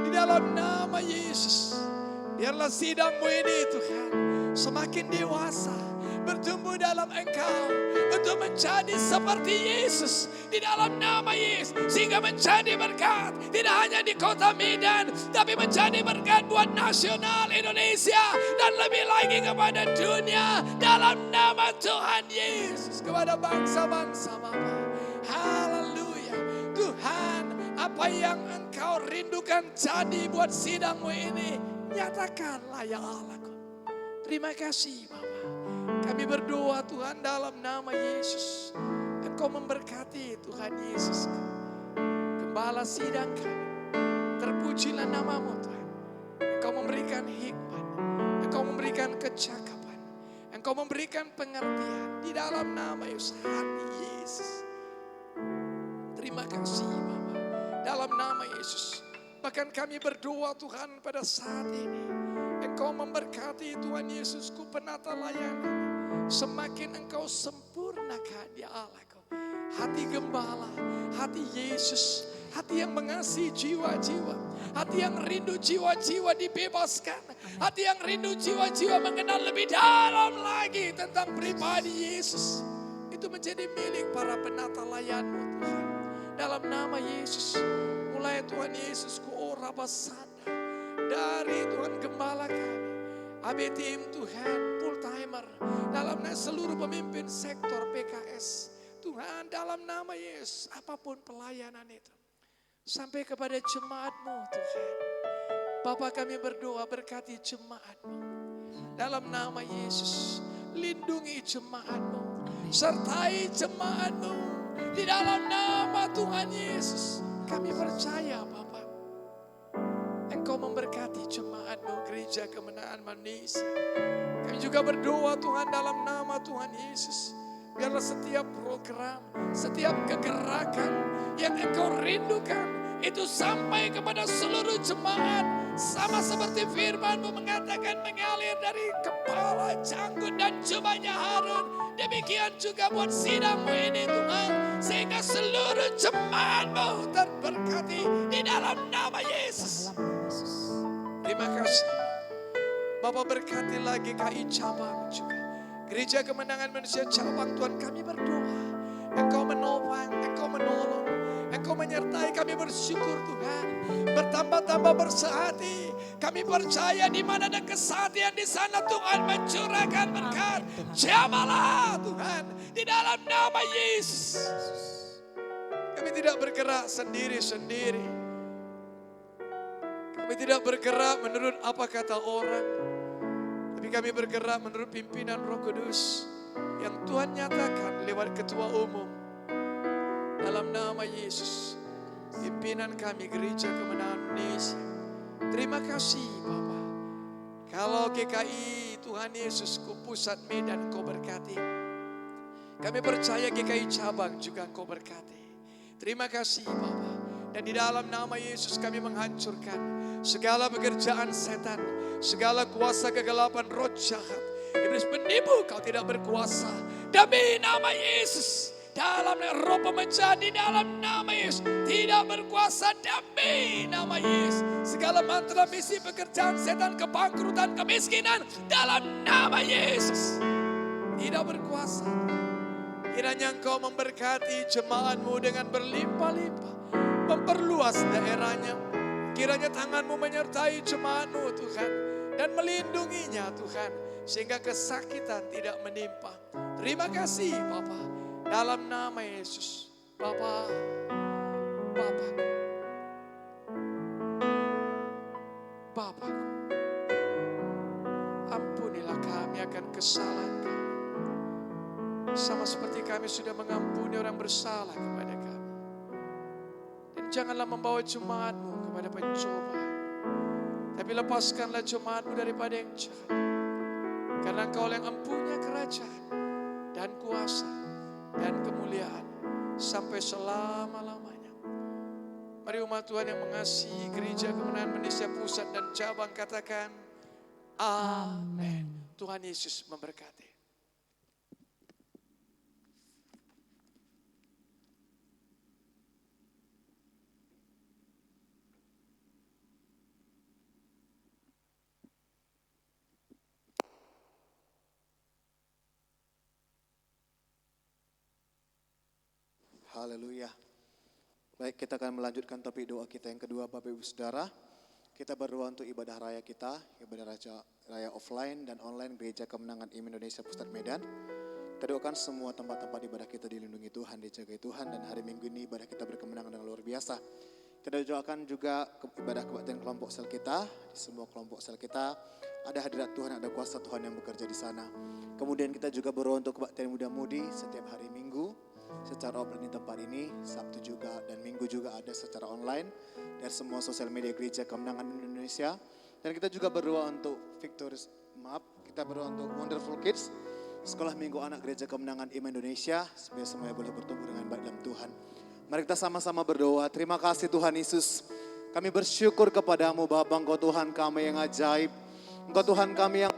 Di dalam nama Yesus, biarlah sidang-Mu ini Tuhan semakin dewasa, bertumbuh dalam Engkau untuk menjadi seperti Yesus di dalam nama Yesus, sehingga menjadi berkat tidak hanya di kota Medan, tapi menjadi berkat buat nasional Indonesia dan lebih lagi kepada dunia dalam nama Tuhan Yesus, kepada bangsa-bangsa Bapa. Haleluya. Tuhan, apa yang Engkau rindukan jadi buat sidang-Mu ini, nyatakanlah ya Allahku. Terima kasih Bapa. Kami berdoa Tuhan dalam nama Yesus. Engkau memberkati Tuhan Yesus. Gembala sidang kami. Terpujilah nama-Mu Tuhan. Engkau memberikan hikmat. Engkau memberikan kecakapan. Engkau memberikan pengertian. Di dalam nama Yesus. Hati Yesus. Terima kasih Bapa. Dalam nama Yesus. Bahkan kami berdoa Tuhan pada saat ini. Engkau memberkati Tuhan Yesusku penata layanan. Semakin Engkau sempurnakan ya Allahku. Hati gembala, hati Yesus, hati yang mengasihi jiwa-jiwa, hati yang rindu jiwa-jiwa dibebaskan, hati yang rindu jiwa-jiwa mengenal lebih dalam lagi tentang pribadi Yesus. Itu menjadi milik para penata layan-Mu Tuhan. Dalam nama Yesus, mulai Tuhan Yesusku, oh Rabasanda, dari Tuhan gembala kami, AB Team Tuhan, full timer, dalam seluruh pemimpin sektor PKS, Tuhan dalam nama Yesus, apapun pelayanan itu, sampai kepada jemaat-Mu Tuhan. Bapa kami berdoa berkati jemaat-Mu, dalam nama Yesus, lindungi jemaat-Mu, sertai jemaat-Mu, di dalam nama Tuhan Yesus, kami percaya Bapa, Engkau memberkati jemaat-Mu, Gereja Kemenangan Manusia. Kami juga berdoa Tuhan dalam nama Tuhan Yesus, biarlah setiap program, setiap kegerakan yang Engkau rindukan, itu sampai kepada seluruh jemaat. Sama seperti firman-Mu mengatakan mengalir dari kepala, janggut dan jubahnya Harun. Demikian juga buat sidang-Mu ini Tuhan. Sehingga seluruh jemaat-Mu terberkati di dalam nama Yesus. Terima kasih. Bapak berkati lagi KI cabang juga. Gereja Kemenangan Manusia cabang Tuhan, kami berdoa. Engkau menopang, Engkau menolong, Engkau menyertai, kami bersyukur Tuhan. Bertambah-tambah bersehati. Kami percaya di mana ada kesehatan di sana Tuhan mencurahkan berkat. Jamalah Tuhan di dalam nama Yesus. Kami tidak bergerak sendiri-sendiri. Kami tidak bergerak menurut apa kata orang. Tapi kami bergerak menurut pimpinan Roh Kudus yang Tuhan nyatakan lewat ketua umum. Dalam nama Yesus, pimpinan kami Gereja Kemenangan Indonesia. Terima kasih Bapa. Kalau GKI Tuhan Yesus ku pusat Medan Kau berkati. Kami percaya GKI cabang juga Kau berkati. Terima kasih Bapa. Dan di dalam nama Yesus kami menghancurkan segala pekerjaan setan, segala kuasa kegelapan roh jahat. Iblis penipu, kau tidak berkuasa. Demi nama Yesus, dalam roh pemecah di dalam nama Yesus tidak berkuasa demi nama Yesus. Segala mantra misi pekerjaan setan, kebangkrutan, kemiskinan dalam nama Yesus tidak berkuasa. Kiranya Engkau memberkati jemaat-Mu dengan berlimpah-limpah, memperluas daerahnya. Kiranya tangan-Mu menyertai jemaat-Mu Tuhan dan melindunginya Tuhan, sehingga kesakitan tidak menimpa. Terima kasih Bapa, dalam nama Yesus. Bapa, Bapakku, ampunilah kami akan kesalahan kami, sama seperti kami sudah mengampuni orang bersalah kepada kami. Dan janganlah membawa jemaat-Mu kepada pencobaan, tapi lepaskanlah jemaat-Mu daripada yang jahat. Karena Engkau yang mempunyai kerajaan dan kuasa dan kemuliaan sampai selama-lamanya. Mari umat Tuhan yang mengasihi Gereja Kemenangan Indonesia Pusat dan Cabang katakan amin. Tuhan Yesus memberkati. Haleluya. Baik, kita akan melanjutkan topik doa kita yang kedua, Bapak Ibu Saudara. Kita berdoa untuk ibadah raya kita, ibadah raya offline dan online Gereja Kemenangan Iman Indonesia Pusat Medan. Kita doakan semua tempat-tempat ibadah kita dilindungi Tuhan, dijagai Tuhan, dan hari Minggu ini ibadah kita berkemenangan dengan luar biasa. Kita doakan juga ibadah kebaktian kelompok sel kita, di semua kelompok sel kita ada hadirat Tuhan, ada kuasa Tuhan yang bekerja di sana. Kemudian kita juga berdoa untuk kebaktian muda-mudi setiap hari Minggu secara offline di tempat ini, Sabtu juga dan Minggu juga ada secara online dari semua sosial media Gereja Kemenangan Indonesia. Dan kita juga berdoa untuk kita berdoa untuk Wonderful Kids, Sekolah Minggu Anak Gereja Kemenangan Iman Indonesia, supaya semuanya boleh bertumbuh dengan baik dalam Tuhan. Mari kita sama-sama berdoa. Terima kasih Tuhan Yesus. Kami bersyukur kepadamu Bapa, Engkau Tuhan kami yang ajaib. Engkau Tuhan kami yang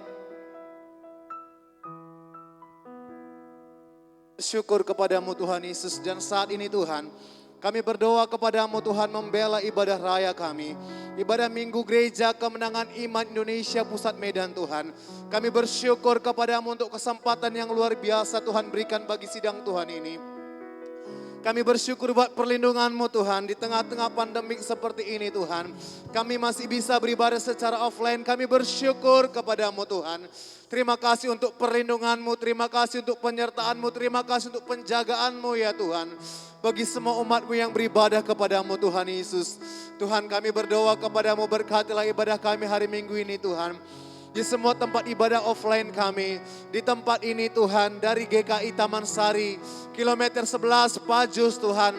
bersyukur kepadamu Tuhan Yesus. Dan saat ini Tuhan, kami berdoa kepadamu Tuhan membela ibadah raya kami. Ibadah Minggu Gereja Kemenangan Iman Indonesia Pusat Medan Tuhan. Kami bersyukur kepadamu untuk kesempatan yang luar biasa Tuhan berikan bagi sidang Tuhan ini. Kami bersyukur buat perlindungan-Mu Tuhan di tengah-tengah pandemik seperti ini Tuhan. Kami masih bisa beribadah secara offline. Kami bersyukur kepadamu Tuhan. Terima kasih untuk perlindungan-Mu, terima kasih untuk penyertaan-Mu, terima kasih untuk penjagaan-Mu ya Tuhan. Bagi semua umat-Mu yang beribadah kepadamu Tuhan Yesus. Tuhan kami berdoa kepadamu, berkatilah ibadah kami hari Minggu ini Tuhan. Di semua tempat ibadah offline kami. Di tempat ini Tuhan, dari GKI Taman Sari, kilometer 11 Pajus Tuhan.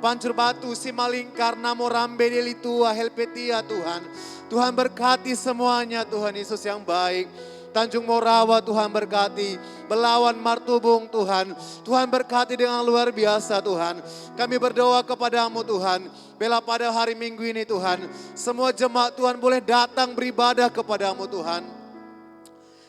Pancur Batu, Simalingkar, Namorambe, Delitua, Helpetia Tuhan. Tuhan berkati semuanya Tuhan Yesus yang baik. Tanjung Morawa Tuhan berkati. Belawan Martubung Tuhan. Tuhan berkati dengan luar biasa Tuhan. Kami berdoa kepadamu Tuhan. Bila pada hari Minggu ini Tuhan. Semua jemaat Tuhan boleh datang beribadah kepadamu Tuhan.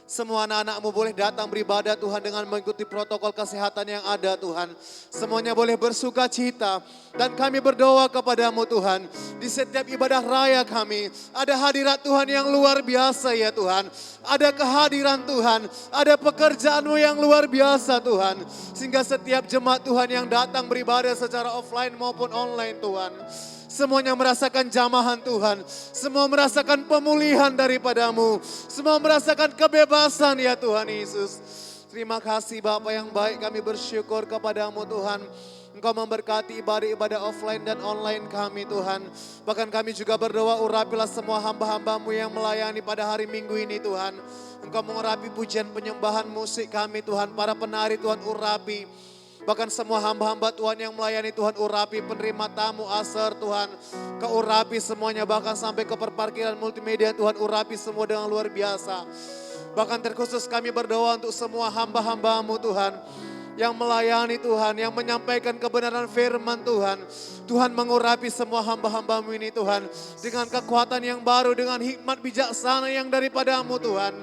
Semua anak-anak-Mu boleh datang beribadah Tuhan dengan mengikuti protokol kesehatan yang ada Tuhan. Semuanya boleh bersuka cita. Dan kami berdoa kepadamu Tuhan. Di setiap ibadah raya kami. Ada hadirat Tuhan yang luar biasa ya Tuhan. Ada kehadiran Tuhan. Ada pekerjaan-Mu yang luar biasa Tuhan. Sehingga setiap jemaat Tuhan yang datang beribadah secara offline maupun online Tuhan. Semuanya merasakan jamahan Tuhan. Semua merasakan pemulihan daripada-Mu. Semua merasakan kebebasan ya Tuhan Yesus. Terima kasih Bapa yang baik, kami bersyukur kepadamu Tuhan. Engkau memberkati ibadah-ibadah offline dan online kami Tuhan. Bahkan kami juga berdoa urapilah semua hamba-hamba-Mu yang melayani pada hari Minggu ini Tuhan. Engkau mengurapi pujian penyembahan musik kami Tuhan. Para penari Tuhan urapi. Bahkan semua hamba-hamba Tuhan yang melayani Tuhan urapi, penerima tamu aser Tuhan. Kau urapi semuanya bahkan sampai ke perparkiran multimedia Tuhan urapi semua dengan luar biasa. Bahkan terkhusus kami berdoa untuk semua hamba-hamba-Mu Tuhan. Yang melayani Tuhan, yang menyampaikan kebenaran firman Tuhan. Tuhan mengurapi semua hamba-hamba-Mu ini Tuhan. Dengan kekuatan yang baru, dengan hikmat bijaksana yang daripada-Mu Tuhan.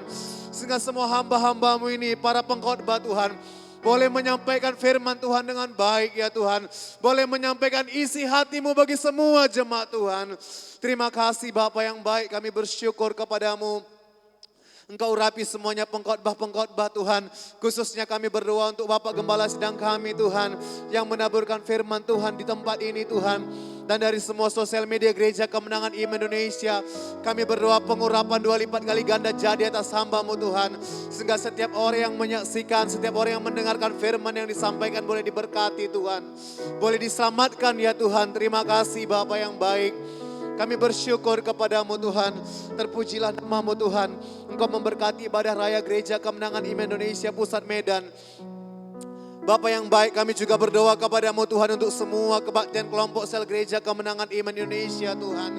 Sehingga semua hamba-hamba-Mu ini, para pengkhotbah Tuhan. Boleh menyampaikan firman Tuhan dengan baik ya Tuhan. Boleh menyampaikan isi hati-Mu bagi semua jemaat Tuhan. Terima kasih Bapa yang baik, kami bersyukur kepadamu. Engkau urapi semuanya pengkhotbah-pengkhotbah Tuhan. Khususnya kami berdoa untuk Bapak Gembala Sidang kami Tuhan. Yang menaburkan firman Tuhan di tempat ini Tuhan. Dan dari semua sosial media Gereja Kemenangan Iman Indonesia. Kami berdoa pengurapan 2 lipat kali ganda jadi atas hamba-Mu Tuhan. Sehingga setiap orang yang menyaksikan, setiap orang yang mendengarkan firman yang disampaikan boleh diberkati Tuhan. Boleh diselamatkan ya Tuhan. Terima kasih Bapa yang baik. Kami bersyukur kepadamu Tuhan. Terpujilah nama-Mu Tuhan. Engkau memberkati ibadah raya Gereja Kemenangan Iman Indonesia Pusat Medan. Bapa yang baik, kami juga berdoa kepadamu Tuhan untuk semua kebaktian kelompok sel Gereja Kemenangan Iman Indonesia Tuhan.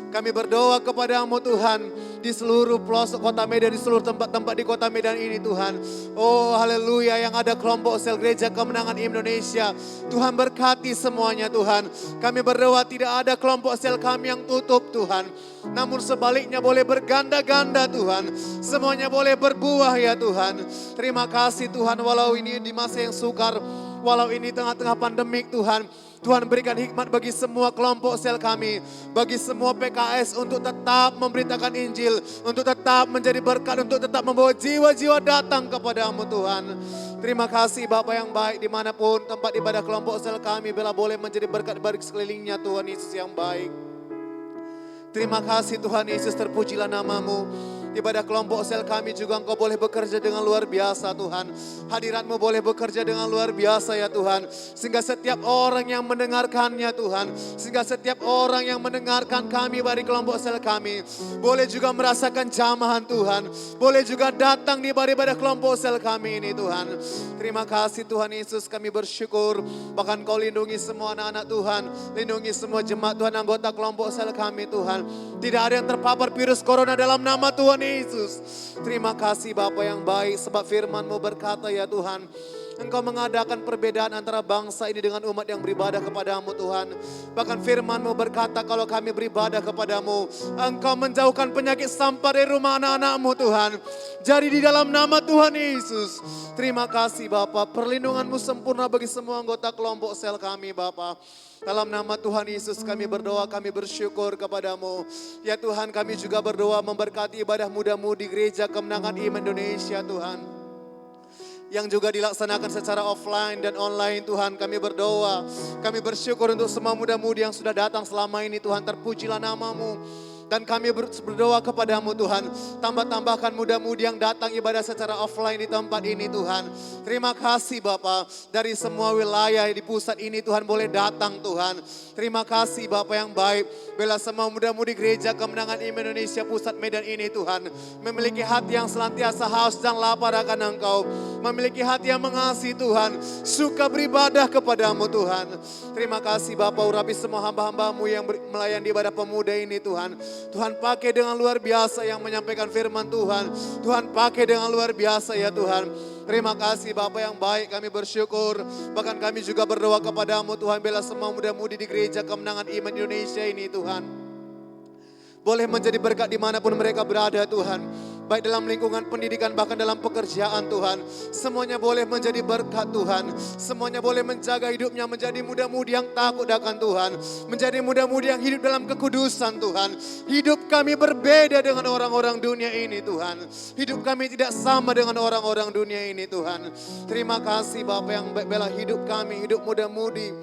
Kami berdoa kepadamu Tuhan di seluruh pelosok kota Medan, di seluruh tempat-tempat di kota Medan ini Tuhan. Oh haleluya, yang ada kelompok sel Gereja Kemenangan Indonesia. Tuhan berkati semuanya Tuhan. Kami berdoa tidak ada kelompok sel kami yang tutup Tuhan. Namun sebaliknya boleh berganda-ganda Tuhan. Semuanya boleh berbuah ya Tuhan. Terima kasih Tuhan, walau ini di masa yang sukar, walau ini tengah-tengah pandemik Tuhan. Tuhan berikan hikmat bagi semua kelompok sel kami. Bagi semua PKS untuk tetap memberitakan Injil. Untuk tetap menjadi berkat, untuk tetap membawa jiwa-jiwa datang kepadamu Tuhan. Terima kasih Bapa yang baik, dimanapun tempat ibadah kelompok sel kami, bila boleh menjadi berkat bagi sekelilingnya Tuhan Yesus yang baik. Terima kasih Tuhan Yesus, terpujilah nama-Mu. Ibadah kelompok sel kami juga Engkau boleh bekerja dengan luar biasa Tuhan. Hadirat-Mu boleh bekerja dengan luar biasa ya Tuhan. Sehingga setiap orang yang mendengarkannya Tuhan. Sehingga setiap orang yang mendengarkan kami dari kelompok sel kami. Boleh juga merasakan jamahan Tuhan. Boleh juga datang di ibadah kelompok sel kami ini Tuhan. Terima kasih Tuhan Yesus, kami bersyukur. Bahkan Kau lindungi semua anak-anak Tuhan. Lindungi semua jemaat Tuhan, anggota kelompok sel kami Tuhan. Tidak ada yang terpapar virus corona dalam nama Tuhan Yesus. Terima kasih Bapa yang baik, sebab firman-Mu berkata ya Tuhan, Engkau mengadakan perbedaan antara bangsa ini dengan umat yang beribadah kepadamu Tuhan. Bahkan firman-Mu berkata kalau kami beribadah kepadamu, Engkau menjauhkan penyakit sampar dari rumah anak-anak-Mu Tuhan. Jadi di dalam nama Tuhan Yesus, terima kasih Bapa, perlindungan-Mu sempurna bagi semua anggota kelompok sel kami Bapa. Dalam nama Tuhan Yesus kami berdoa, kami bersyukur kepadamu. Ya Tuhan, kami juga berdoa memberkati ibadah muda-mudi Gereja Kemenangan Iman Indonesia Tuhan. Yang juga dilaksanakan secara offline dan online Tuhan, kami berdoa. Kami bersyukur untuk semua muda-mudi yang sudah datang selama ini Tuhan, terpujilah nama-Mu. Dan kami berdoa kepadamu Tuhan, tambah-tambahkan muda-mudi yang datang ibadah secara offline di tempat ini Tuhan. Terima kasih Bapa, dari semua wilayah di pusat ini Tuhan boleh datang Tuhan. Terima kasih Bapa yang baik, bila semua muda-mudi Gereja Kemenangan Iman Indonesia Pusat Medan ini Tuhan, memiliki hati yang senantiasa haus dan lapar akan Engkau. Memiliki hati yang mengasihi Tuhan, suka beribadah kepadamu Tuhan. Terima kasih Bapa, urapi semua hamba-hambamu yang melayani ibadah pemuda ini Tuhan. Tuhan pakai dengan luar biasa yang menyampaikan firman Tuhan. Tuhan pakai dengan luar biasa ya Tuhan. Terima kasih Bapa yang baik, kami bersyukur. Bahkan kami juga berdoa kepadamu Tuhan, bela semua muda-mudi di Gereja Kemenangan Iman Indonesia ini Tuhan. Boleh menjadi berkat dimanapun mereka berada Tuhan. Baik dalam lingkungan pendidikan, bahkan dalam pekerjaan Tuhan. Semuanya boleh menjadi berkat Tuhan. Semuanya boleh menjaga hidupnya menjadi muda-mudi yang takut akan Tuhan. Menjadi muda-mudi yang hidup dalam kekudusan Tuhan. Hidup kami berbeda dengan orang-orang dunia ini Tuhan. Hidup kami tidak sama dengan orang-orang dunia ini Tuhan. Terima kasih Bapa yang bela hidup kami, hidup muda-mudi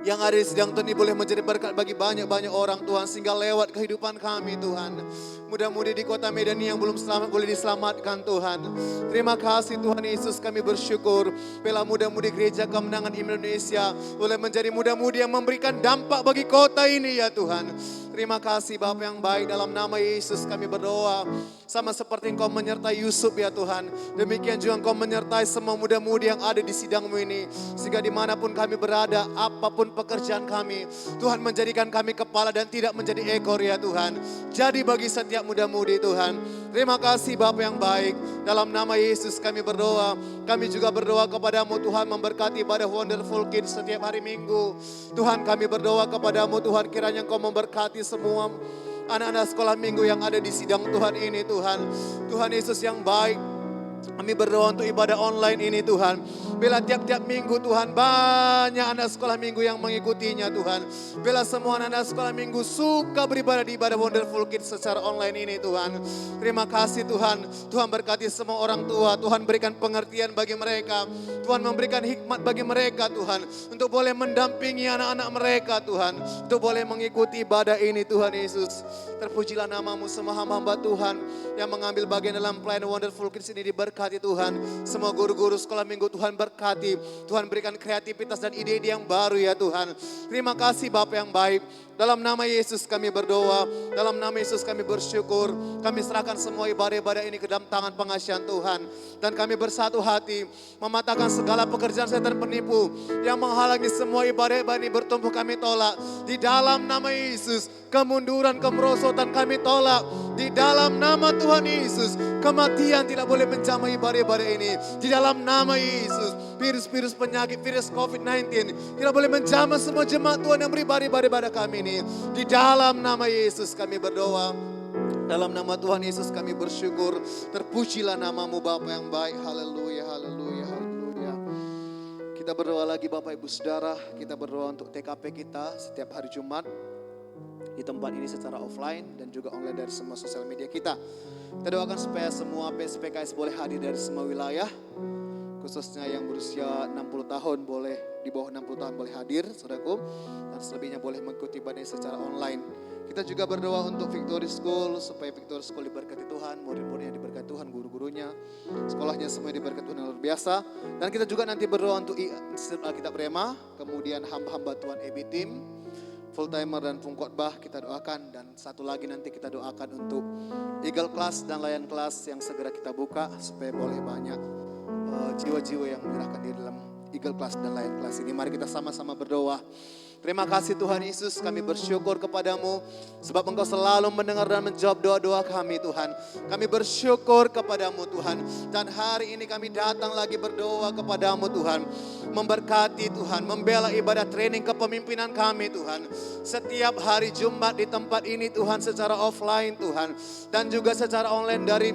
yang ada di sidang Tuhan ini boleh menjadi berkat bagi banyak-banyak orang Tuhan. Sehingga lewat kehidupan kami Tuhan, mudah-mudi di kota Medan ini yang belum selamat boleh diselamatkan Tuhan. Terima kasih Tuhan Yesus, kami bersyukur. Bela muda-mudi Gereja Kemenangan Indonesia boleh menjadi muda-mudi yang memberikan dampak bagi kota ini ya Tuhan. Terima kasih Bapa yang baik, dalam nama Yesus kami berdoa. Sama seperti Engkau menyertai Yusuf ya Tuhan, demikian juga Engkau menyertai semua muda-mudi yang ada di sidang-Mu ini. Sehingga dimanapun kami berada, apapun pekerjaan kami, Tuhan menjadikan kami kepala dan tidak menjadi ekor ya Tuhan. Jadi bagi setiap muda-mudi Tuhan. Terima kasih Bapa yang baik, dalam nama Yesus kami berdoa. Kami juga berdoa kepadamu Tuhan, memberkati ibadah Wonderful Kids setiap hari Minggu. Tuhan kami berdoa kepadamu Tuhan, kiranya Engkau memberkati semua anak-anak sekolah minggu yang ada di sidang Tuhan ini Tuhan. Tuhan Yesus yang baik, kami berdoa untuk ibadah online ini Tuhan. Bila tiap-tiap minggu Tuhan banyak anak sekolah minggu yang mengikutinya Tuhan. Bila semua anak-anak sekolah minggu suka beribadah di ibadah Wonderful Kids secara online ini Tuhan. Terima kasih Tuhan. Tuhan berkati semua orang tua. Tuhan berikan pengertian bagi mereka. Tuhan memberikan hikmat bagi mereka Tuhan. Untuk boleh mendampingi anak-anak mereka Tuhan. Untuk boleh mengikuti ibadah ini Tuhan Yesus. Terpujilah namamu, semua hamba-hamba Tuhan yang mengambil bagian dalam pelayanan Wonderful Kids ini diberkati Tuhan. Semua guru-guru sekolah minggu Tuhan berkati. Tuhan berikan kreativitas dan ide-ide yang baru ya Tuhan. Terima kasih Bapa yang baik. Dalam nama Yesus kami berdoa. Dalam nama Yesus kami bersyukur. Kami serahkan semua ibadah-ibadah ini ke dalam tangan pengasihan Tuhan. Dan kami bersatu hati mematahkan segala pekerjaan setan penipu yang menghalangi semua ibadah-ibadah ini bertumbuh kami tolak. Di dalam nama Yesus, kemunduran, kemerosotan kami tolak. Di dalam nama Tuhan Yesus, kematian tidak boleh menjamah ibadah-ibadah ini. Di dalam nama Yesus, virus-virus penyakit, virus COVID-19 tidak boleh menjamah semua jemaat Tuhan yang beribadah-ibadah kami ini. Di dalam nama Yesus kami berdoa. Dalam nama Tuhan Yesus kami bersyukur. Terpujilah namamu Bapa yang baik. Haleluya, haleluya, haleluya. Kita berdoa lagi Bapak Ibu Saudara. Kita berdoa untuk TKP kita setiap hari Jumat. Di tempat ini secara offline dan juga online dari semua sosial media kita. Kita doakan supaya semua PSPKS boleh hadir dari semua wilayah. Khususnya yang berusia 60 tahun boleh, di bawah 60 tahun boleh hadir, saudaraku. Dan selebihnya boleh mengikuti ibadah secara online. Kita juga berdoa untuk Victory School, supaya Victory School diberkati Tuhan, murid-muridnya diberkati Tuhan, guru-gurunya, sekolahnya semua diberkati Tuhan yang luar biasa. Dan kita juga nanti berdoa untuk Institut Alkitab Rema, kemudian hamba-hamba Tuhan EB Team, full timer dan pengkhotbah kita doakan. Dan satu lagi nanti kita doakan untuk Eagle Class dan Lion Class yang segera kita buka, supaya boleh banyak jiwa-jiwa yang menyerahkan diri dalam Eagle Class dan Lion Class ini. Mari kita sama-sama berdoa. Terima kasih Tuhan Yesus, kami bersyukur kepadamu sebab Engkau selalu mendengar dan menjawab doa-doa kami Tuhan. Kami bersyukur kepadamu Tuhan. Dan hari ini kami datang lagi berdoa kepadamu Tuhan. Memberkati Tuhan, membela ibadah training kepemimpinan kami Tuhan. Setiap hari Jumat di tempat ini Tuhan secara offline Tuhan. Dan juga secara online dari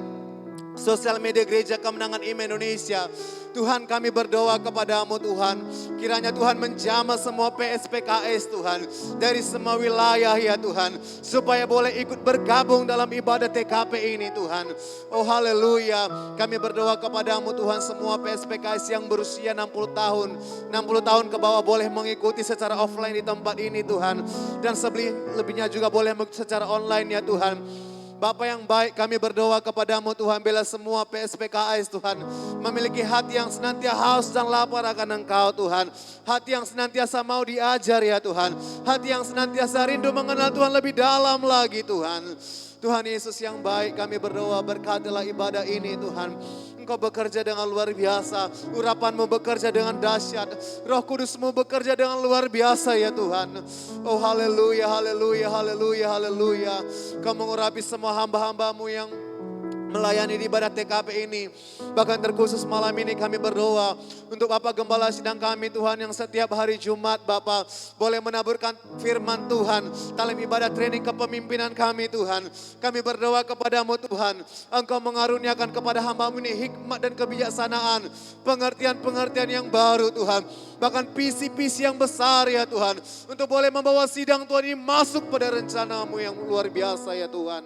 sosial media Gereja Kemenangan Iman Indonesia. Tuhan kami berdoa kepadamu Tuhan. Kiranya Tuhan menjamah semua PSPKS Tuhan. Dari semua wilayah ya Tuhan. Supaya boleh ikut bergabung dalam ibadah TKP ini Tuhan. Oh haleluya. Kami berdoa kepadamu Tuhan. Semua PSPKS yang berusia 60 tahun. 60 tahun ke bawah boleh mengikuti secara offline di tempat ini Tuhan. Dan lebihnya juga boleh secara online ya Tuhan. Bapa yang baik, kami berdoa kepadamu Tuhan, bila semua PSPKS Tuhan memiliki hati yang senantiasa haus dan lapar akan Engkau Tuhan. Hati yang senantiasa mau diajar ya Tuhan. Hati yang senantiasa rindu mengenal Tuhan lebih dalam lagi Tuhan. Tuhan Yesus yang baik, kami berdoa berkatilah ibadah ini Tuhan. Engkau bekerja dengan luar biasa. Urapanmu bekerja dengan dahsyat. Roh Kudusmu bekerja dengan luar biasa ya Tuhan. Oh haleluya, haleluya, haleluya, haleluya. Kau mengurapi semua hamba-hambamu yang melayani di ibadah TKP ini. Bahkan terkhusus malam ini kami berdoa untuk Bapak Gembala Sidang kami Tuhan yang setiap hari Jumat Bapak boleh menaburkan firman Tuhan dalam ibadah training kepemimpinan kami Tuhan. Kami berdoa kepadamu Tuhan, Engkau mengaruniakan kepada hamba-Mu ini hikmat dan kebijaksanaan, pengertian-pengertian yang baru Tuhan. Bahkan visi-visi yang besar ya Tuhan, untuk boleh membawa sidang Tuhan ini masuk pada rencana-Mu yang luar biasa ya Tuhan.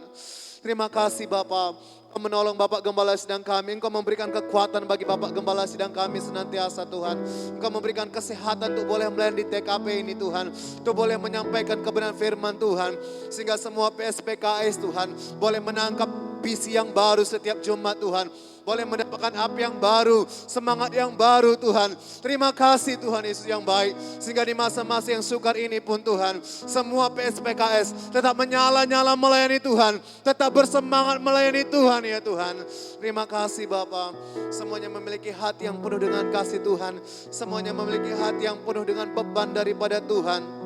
Terima kasih Bapak. Engkau menolong Bapak Gembala Sidang kami. Engkau memberikan kekuatan bagi Bapak Gembala Sidang kami senantiasa Tuhan. Engkau memberikan kesehatan untuk boleh melayani di TKP ini Tuhan. Untuk boleh menyampaikan kebenaran firman Tuhan. Sehingga semua PSPKS Tuhan boleh menangkap visi yang baru setiap Jumat Tuhan. Boleh mendapatkan api yang baru, semangat yang baru Tuhan. Terima kasih Tuhan Yesus yang baik. Sehingga di masa-masa yang sukar ini pun Tuhan, semua PSPKS tetap menyala-nyala melayani Tuhan. Tetap bersemangat melayani Tuhan ya Tuhan. Terima kasih Bapa. Semuanya memiliki hati yang penuh dengan kasih Tuhan. Semuanya memiliki hati yang penuh dengan beban daripada Tuhan.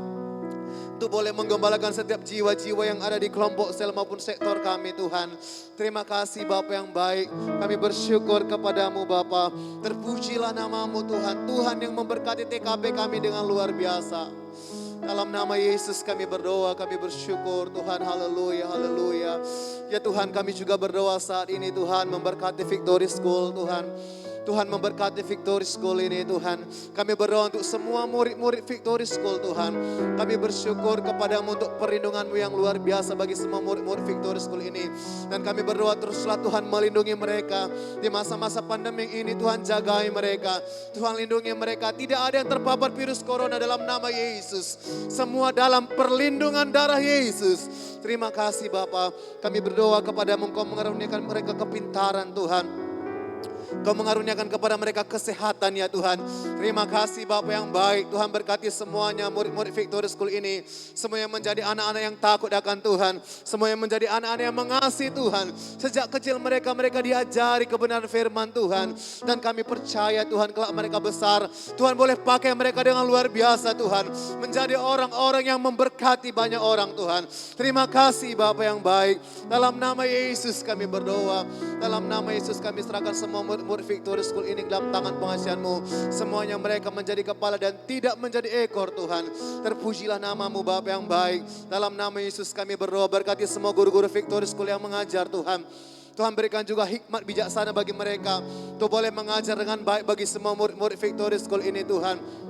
Untuk boleh menggembalakan setiap jiwa-jiwa yang ada di kelompok sel maupun sektor kami Tuhan. Terima kasih Bapa yang baik. Kami bersyukur kepadamu Bapa. Terpujilah namamu Tuhan. Tuhan yang memberkati TKP kami dengan luar biasa. Dalam nama Yesus kami berdoa, kami bersyukur Tuhan. Haleluya, haleluya. Ya Tuhan, kami juga berdoa saat ini Tuhan, memberkati Victory School Tuhan. Tuhan memberkati Victory School ini Tuhan. Kami berdoa untuk semua murid-murid Victory School Tuhan. Kami bersyukur kepadamu untuk perlindungan-Mu yang luar biasa bagi semua murid-murid Victory School ini. Dan kami berdoa teruslah Tuhan melindungi mereka. Di masa-masa pandemi ini Tuhan jagai mereka. Tuhan lindungi mereka. Tidak ada yang terpapar virus corona dalam nama Yesus. Semua dalam perlindungan darah Yesus. Terima kasih Bapa. Kami berdoa kepadamu, Engkau mengaruniakan mereka kepintaran Tuhan. Kau mengaruniakan kepada mereka kesehatan ya Tuhan. Terima kasih Bapa yang baik. Tuhan berkati semuanya murid-murid Victory School ini. Semua yang menjadi anak-anak yang takut akan Tuhan. Semua yang menjadi anak-anak yang mengasihi Tuhan. Sejak kecil mereka diajari kebenaran firman Tuhan. Dan kami percaya Tuhan kelak mereka besar. Tuhan boleh pakai mereka dengan luar biasa Tuhan. Menjadi orang-orang yang memberkati banyak orang Tuhan. Terima kasih Bapa yang baik. Dalam nama Yesus kami berdoa. Dalam nama Yesus kami serahkan semua murid Victory School ini dalam tangan pengasihan-Mu. Semuanya mereka menjadi kepala dan tidak menjadi ekor Tuhan. Terpujilah nama-Mu Bapa yang baik. Dalam nama Yesus kami berdoa, berkati semua guru-guru Victory School yang mengajar Tuhan. Tuhan berikan juga hikmat bijaksana bagi mereka. Tuh boleh mengajar dengan baik bagi semua murid-murid Victory School ini Tuhan.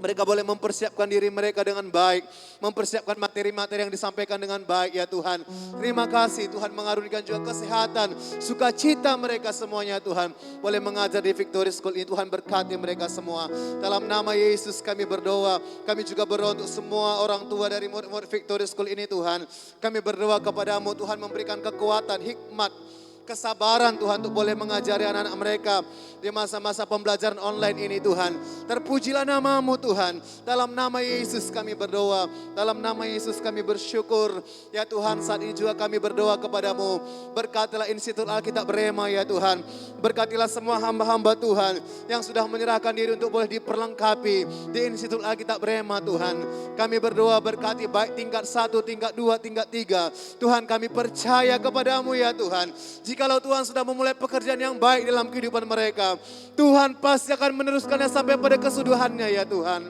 Mereka boleh mempersiapkan diri mereka dengan baik. Mempersiapkan materi-materi yang disampaikan dengan baik ya Tuhan. Terima kasih Tuhan mengaruniakan juga kesehatan. Sukacita mereka semuanya Tuhan. Boleh mengajar di Victory School ini. Tuhan berkati mereka semua. Dalam nama Yesus kami berdoa. Kami juga berdoa untuk semua orang tua dari murid-murid Victory School ini Tuhan. Kami berdoa kepadamu Tuhan memberikan kekuatan, hikmat. kesabaran Tuhan untuk boleh mengajari anak-anak mereka di masa-masa pembelajaran online ini Tuhan. Terpujilah nama-Mu Tuhan. Dalam nama Yesus kami berdoa, dalam nama Yesus kami bersyukur. Ya Tuhan, saat ini juga kami berdoa kepadamu. Berkatilah Institut Alkitab Rema ya Tuhan. Berkatilah semua hamba-hamba Tuhan yang sudah menyerahkan diri untuk boleh diperlengkapi di Institut Alkitab Rema Tuhan. Kami berdoa berkati baik tingkat 1, tingkat 2, tingkat 3. Tuhan, kami percaya kepadamu ya Tuhan. Jikalau Tuhan sudah memulai pekerjaan yang baik dalam kehidupan mereka, Tuhan pasti akan meneruskannya sampai pada kesudahannya ya Tuhan.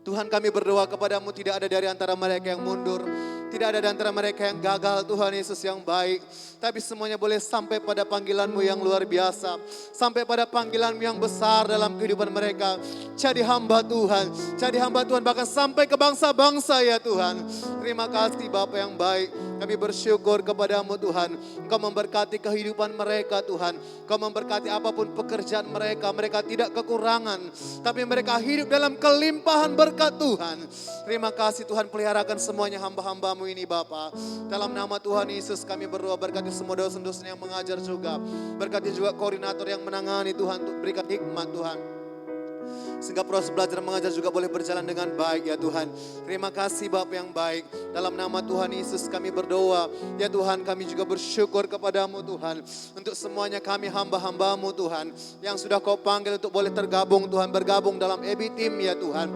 Tuhan, kami berdoa kepadamu, tidak ada dari antara mereka yang mundur. Tidak ada di antara mereka yang gagal, Tuhan Yesus yang baik. Tapi semuanya boleh sampai pada panggilan-Mu yang luar biasa. Sampai pada panggilan-Mu yang besar dalam kehidupan mereka. Jadi hamba Tuhan. Jadi hamba Tuhan bahkan sampai ke bangsa-bangsa ya Tuhan. Terima kasih Bapa yang baik. Kami bersyukur kepadamu Tuhan. Engkau memberkati kehidupan mereka Tuhan. Engkau memberkati apapun pekerjaan mereka. Mereka tidak kekurangan. Tapi mereka hidup dalam kelimpahan berkat Tuhan. Terima kasih Tuhan, peliharakan semuanya hamba-hamba-Mu ini Bapa. Dalam nama Tuhan Yesus kami berdoa, berkati semua dosen-dosen yang mengajar juga. Berkati juga koordinator yang menangani Tuhan untuk berikan hikmat Tuhan. Sehingga proses belajar mengajar juga boleh berjalan dengan baik ya Tuhan. Terima kasih Bapa yang baik. Dalam nama Tuhan Yesus kami berdoa. Ya Tuhan, kami juga bersyukur kepadamu Tuhan. Untuk semuanya kami hamba-hambamu Tuhan. Yang sudah Kau panggil untuk boleh tergabung Tuhan. Bergabung dalam EB Team ya Tuhan.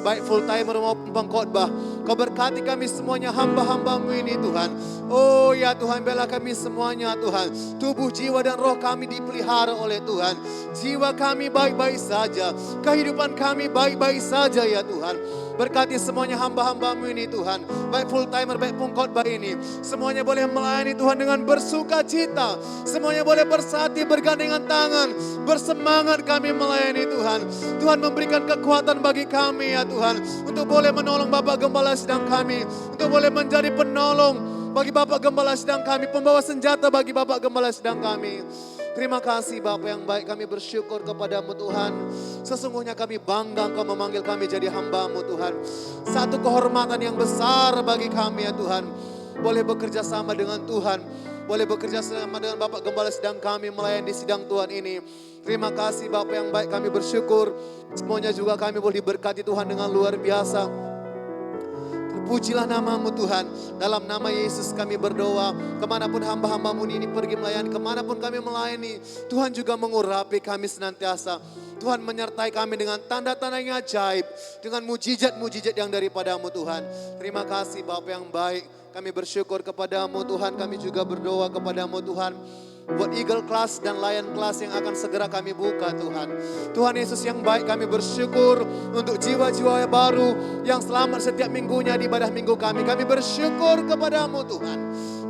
Baik full timer maupun pengkhotbah. Kau berkati kami semuanya hamba-hambamu ini Tuhan. Oh ya Tuhan, bela kami semuanya Tuhan. Tubuh, jiwa dan roh kami dipelihara oleh Tuhan. Jiwa kami baik-baik saja. Kehidupan kami baik-baik saja ya Tuhan. Berkati semuanya hamba-hambamu ini Tuhan. Baik full timer, baik pengkhotbah ini. Semuanya boleh melayani Tuhan dengan bersuka cita. Semuanya boleh bersati, bergandengan tangan. Bersemangat kami melayani Tuhan. Tuhan memberikan kekuatan bagi kami ya Tuhan. Untuk boleh menolong Bapak Gembala sedang kami. Untuk boleh menjadi penolong bagi Bapak Gembala sedang kami. Pembawa senjata bagi Bapak Gembala sedang kami. Terima kasih Bapa yang baik, kami bersyukur kepadamu Tuhan. Sesungguhnya kami bangga Engkau memanggil kami jadi hamba-Mu Tuhan. Satu kehormatan yang besar bagi kami ya Tuhan. Boleh bekerja sama dengan Tuhan. Boleh bekerja sama dengan Bapak Gembala sedang kami melayani di sidang Tuhan ini. Terima kasih Bapa yang baik, kami bersyukur. Semuanya juga kami boleh diberkati Tuhan dengan luar biasa. Pujilah nama-Mu Tuhan. Dalam nama Yesus kami berdoa. Kemanapun hamba-hamba-Mu ini pergi melayani, kemanapun kami melayani, Tuhan juga mengurapi kami senantiasa. Tuhan menyertai kami dengan tanda-tanda yang ajaib. Dengan mujizat-mujizat yang daripada-Mu Tuhan. Terima kasih Bapa yang baik. Kami bersyukur kepada-Mu Tuhan. Kami juga berdoa kepada-Mu Tuhan. Buat Eagle Class dan Lion Class yang akan segera kami buka Tuhan. Tuhan Yesus yang baik, kami bersyukur untuk jiwa-jiwa baru yang selamat setiap minggunya di ibadah minggu kami. Kami bersyukur kepadamu Tuhan.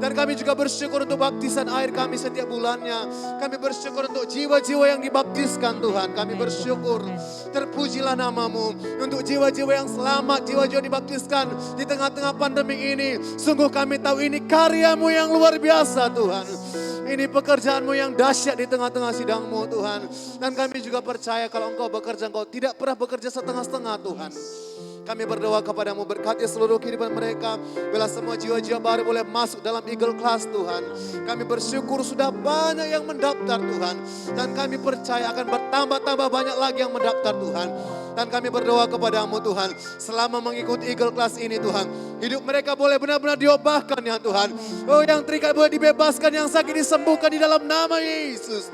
Dan kami juga bersyukur untuk baptisan air kami setiap bulannya. Kami bersyukur untuk jiwa-jiwa yang dibaptiskan Tuhan. Kami bersyukur, terpujilah nama-Mu. Untuk jiwa-jiwa yang selamat, jiwa-jiwa yang dibaptiskan di tengah-tengah pandemi ini. Sungguh kami tahu ini karya-Mu yang luar biasa Tuhan. Ini pekerjaan-Mu yang dahsyat di tengah-tengah sidang-Mu Tuhan. Dan kami juga percaya kalau Engkau bekerja, Engkau tidak pernah bekerja setengah-setengah Tuhan. Kami berdoa kepada-Mu, berkati seluruh kehidupan mereka. Bila semua jiwa-jiwa baru boleh masuk dalam Eagle Class Tuhan. Kami bersyukur sudah banyak yang mendaftar Tuhan. Dan kami percaya akan bertambah-tambah banyak lagi yang mendaftar Tuhan. Dan kami berdoa kepada-Mu Tuhan. Selama mengikuti Eagle Class ini Tuhan. Hidup mereka boleh benar-benar diubahkan ya Tuhan. Oh, yang terikat boleh dibebaskan, yang sakit disembuhkan di dalam nama Yesus.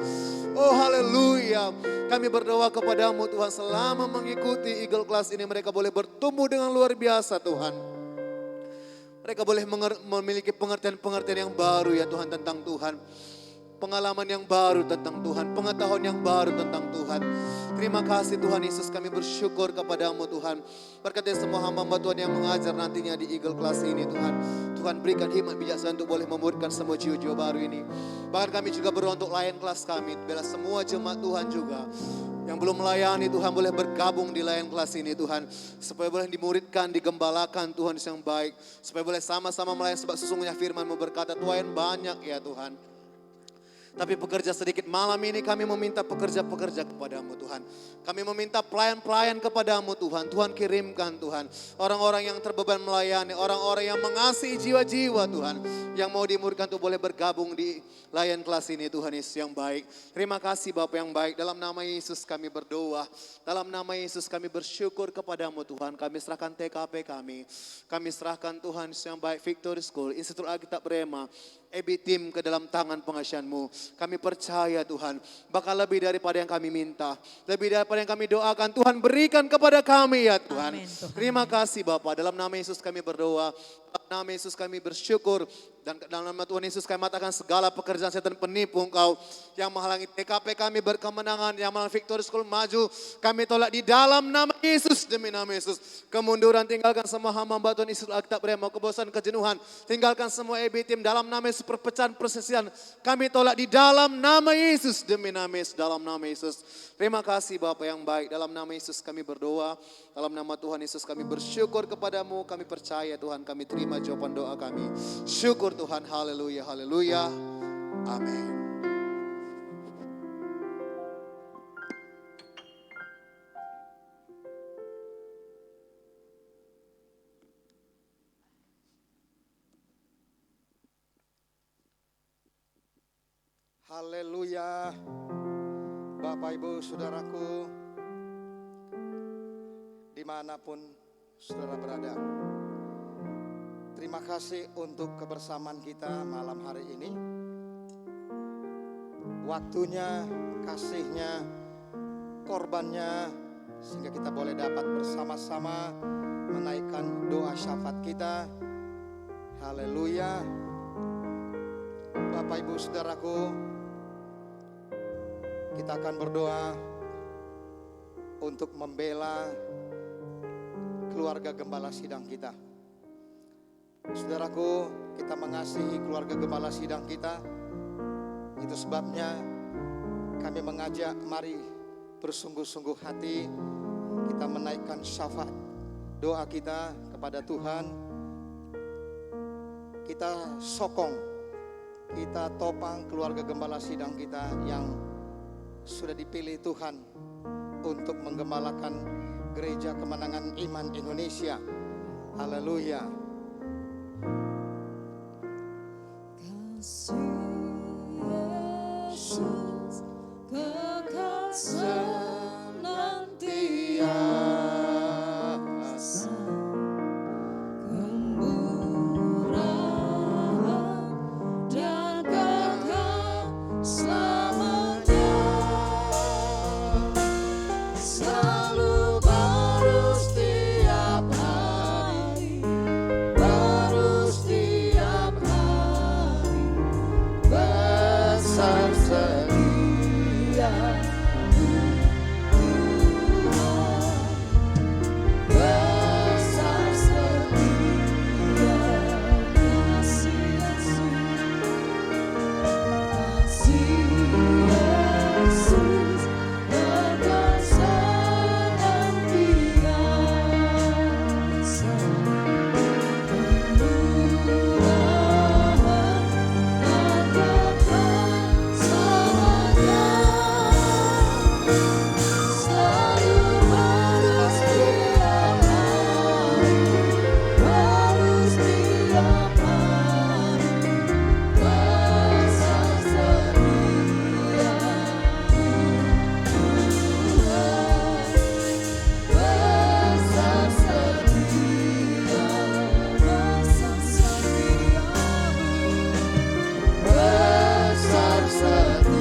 Oh haleluya. Kami berdoa kepada-Mu Tuhan, selama mengikuti Eagle Class ini mereka boleh bertumbuh dengan luar biasa Tuhan. Mereka boleh memiliki pengertian-pengertian yang baru ya Tuhan tentang Tuhan. Pengalaman yang baru tentang Tuhan, pengetahuan yang baru tentang Tuhan. Terima kasih Tuhan Yesus, kami bersyukur kepada-Mu Tuhan. Berkati semua hamba-hamba Tuhan yang mengajar nantinya di Eagle Class ini Tuhan. Tuhan berikan hikmat bijaksana untuk boleh memuridkan semua jiwa-jiwa baru ini. Bahkan kami juga berdoa untuk Lion Class kami. Bila semua jemaat Tuhan juga yang belum melayani Tuhan boleh bergabung di Lion Class ini Tuhan. Supaya boleh dimuridkan, digembalakan Tuhan yang baik. Supaya boleh sama-sama melayani sebab sesungguhnya firman-Mu berkata Tuhan banyak ya Tuhan. Tapi pekerja sedikit malam ini kami meminta pekerja-pekerja kepadamu Tuhan. Kami meminta pelayan-pelayan kepadamu Tuhan. Tuhan kirimkan Tuhan. Orang-orang yang terbeban melayani. Orang-orang yang mengasihi jiwa-jiwa Tuhan. Yang mau dimuridkan untuk boleh bergabung di layan kelas ini Tuhan Yesus yang baik. Terima kasih Bapa yang baik. Dalam nama Yesus kami berdoa. Dalam nama Yesus kami bersyukur kepadamu Tuhan. Kami serahkan TKP kami. Kami serahkan Tuhan yang baik Victory School, Institut Alkitab Rema, EBI Tim ke dalam tangan pengasihan-Mu. Kami percaya Tuhan, bakal lebih daripada yang kami minta. Lebih daripada yang kami doakan, Tuhan berikan kepada kami ya Tuhan. Amin, Tuhan. Terima kasih Bapak, dalam nama Yesus kami berdoa. Dalam nama Yesus kami bersyukur. Dan dalam nama Tuhan Yesus kami matakan segala pekerjaan setan penipu Engkau. Yang menghalangi TKP kami berkemenangan, yang menghalangi Victory School maju. Kami tolak di dalam nama Yesus, demi nama Yesus. Kemunduran tinggalkan semua hamba Tuhan Yesus Alkitab Rema, kebosanan, kejenuhan. Tinggalkan semua EBI Tim dalam nama Yesus. Perpecahan, persesian kami tolak di dalam nama Yesus, demi nama Yesus, dalam nama Yesus. Terima kasih Bapa yang baik, dalam nama Yesus kami berdoa, dalam nama Tuhan Yesus kami bersyukur kepadamu, kami percaya Tuhan, kami terima jawaban doa kami. Syukur Tuhan, haleluya, haleluya, amin. Haleluya. Bapak Ibu Saudaraku, dimanapun saudara berada, terima kasih untuk kebersamaan kita malam hari ini. Waktunya, kasihnya, korbannya, sehingga kita boleh dapat bersama-sama menaikkan doa syafaat kita. Haleluya. Bapak Ibu Saudaraku, kita akan berdoa untuk membela keluarga gembala sidang kita. Saudaraku, kita mengasihi keluarga gembala sidang kita. Itu sebabnya kami mengajak, mari bersungguh-sungguh hati kita menaikkan syafaat doa kita kepada Tuhan. Kita sokong, kita topang keluarga gembala sidang kita yang sudah dipilih Tuhan untuk menggembalakan Gereja Kemenangan Iman Indonesia. Haleluya. Kasih Yesus kekal senantiasa, kemurahan dan kekal selamanya, selalu baru setiap hari, baru setiap hari, besar setia Tuhan, besar setia kasih Yesus, kasih Yesus kekal senantiasa, kemurahan dan kekal selamanya, selalu baru setiap hari, baru setiap hari, besar setia Tuhan, besar setia, besar setiamu, besar setia Tuhan, besar setiamu.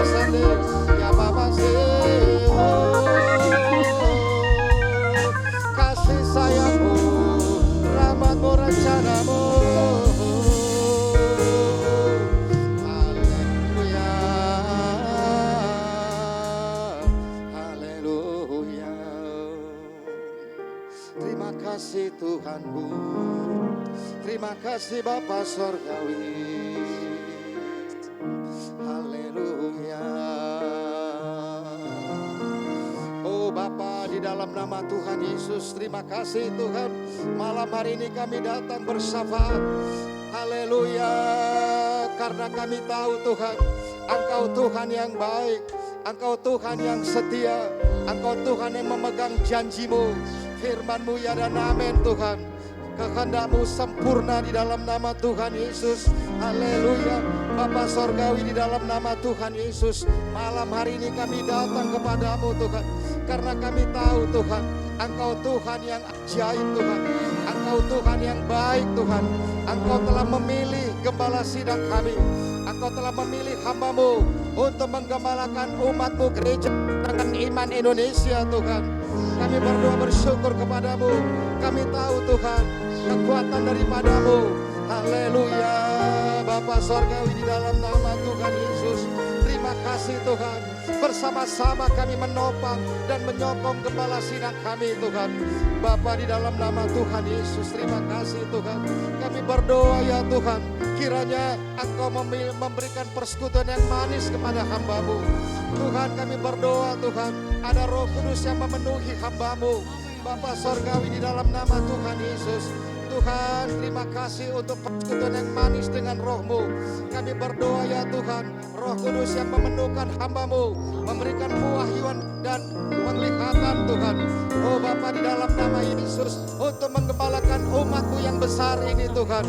sande ya Bapa kasih sayangmu, rahmatmu, rencanamu. Haleluya, haleluya. Terima kasih Tuhanku, terima kasih Bapa Sorgawi. Haleluya. Oh Bapa, di dalam nama Tuhan Yesus, terima kasih Tuhan. Malam hari ini kami datang bersyafaat. Haleluya. Karena kami tahu Tuhan, Engkau Tuhan yang baik, Engkau Tuhan yang setia, Engkau Tuhan yang memegang janji-Mu, firman-Mu ya dan amin Tuhan. Kehendak-Mu sempurna di dalam nama Tuhan Yesus. Haleluya. Bapa Sorgawi, di dalam nama Tuhan Yesus, malam hari ini kami datang kepadamu Tuhan. Karena kami tahu Tuhan, Engkau Tuhan yang ajaib Tuhan, Engkau Tuhan yang baik Tuhan. Engkau telah memilih gembala sidang kami, Engkau telah memilih hamba-Mu untuk menggembalakan umat-Mu gereja dengan iman Indonesia Tuhan. Kami berdoa bersyukur kepadamu. Kami tahu Tuhan, kekuatan daripada-Mu. Haleluya. Bapa Sorgawi, di dalam nama Tuhan Yesus, terima kasih Tuhan. Bersama-sama kami menopang dan menyokong gembala sidang kami Tuhan. Bapa, di dalam nama Tuhan Yesus, terima kasih Tuhan. Kami berdoa ya Tuhan, kiranya Engkau memberikan persekutuan yang manis kepada hamba-Mu. Tuhan, kami berdoa Tuhan, ada Roh Kudus yang memenuhi hamba-Mu. Bapa Sorgawi, di dalam nama Tuhan Yesus, Tuhan, terima kasih untuk persekutuan yang manis dengan Roh-Mu. Kami berdoa ya Tuhan, Roh Kudus yang memenuhkan hamba-Mu, memberikan pewahyuan dan penglihatan Tuhan. Oh Bapa, di dalam nama Yesus, untuk menggembalakan umat-Mu yang besar ini Tuhan.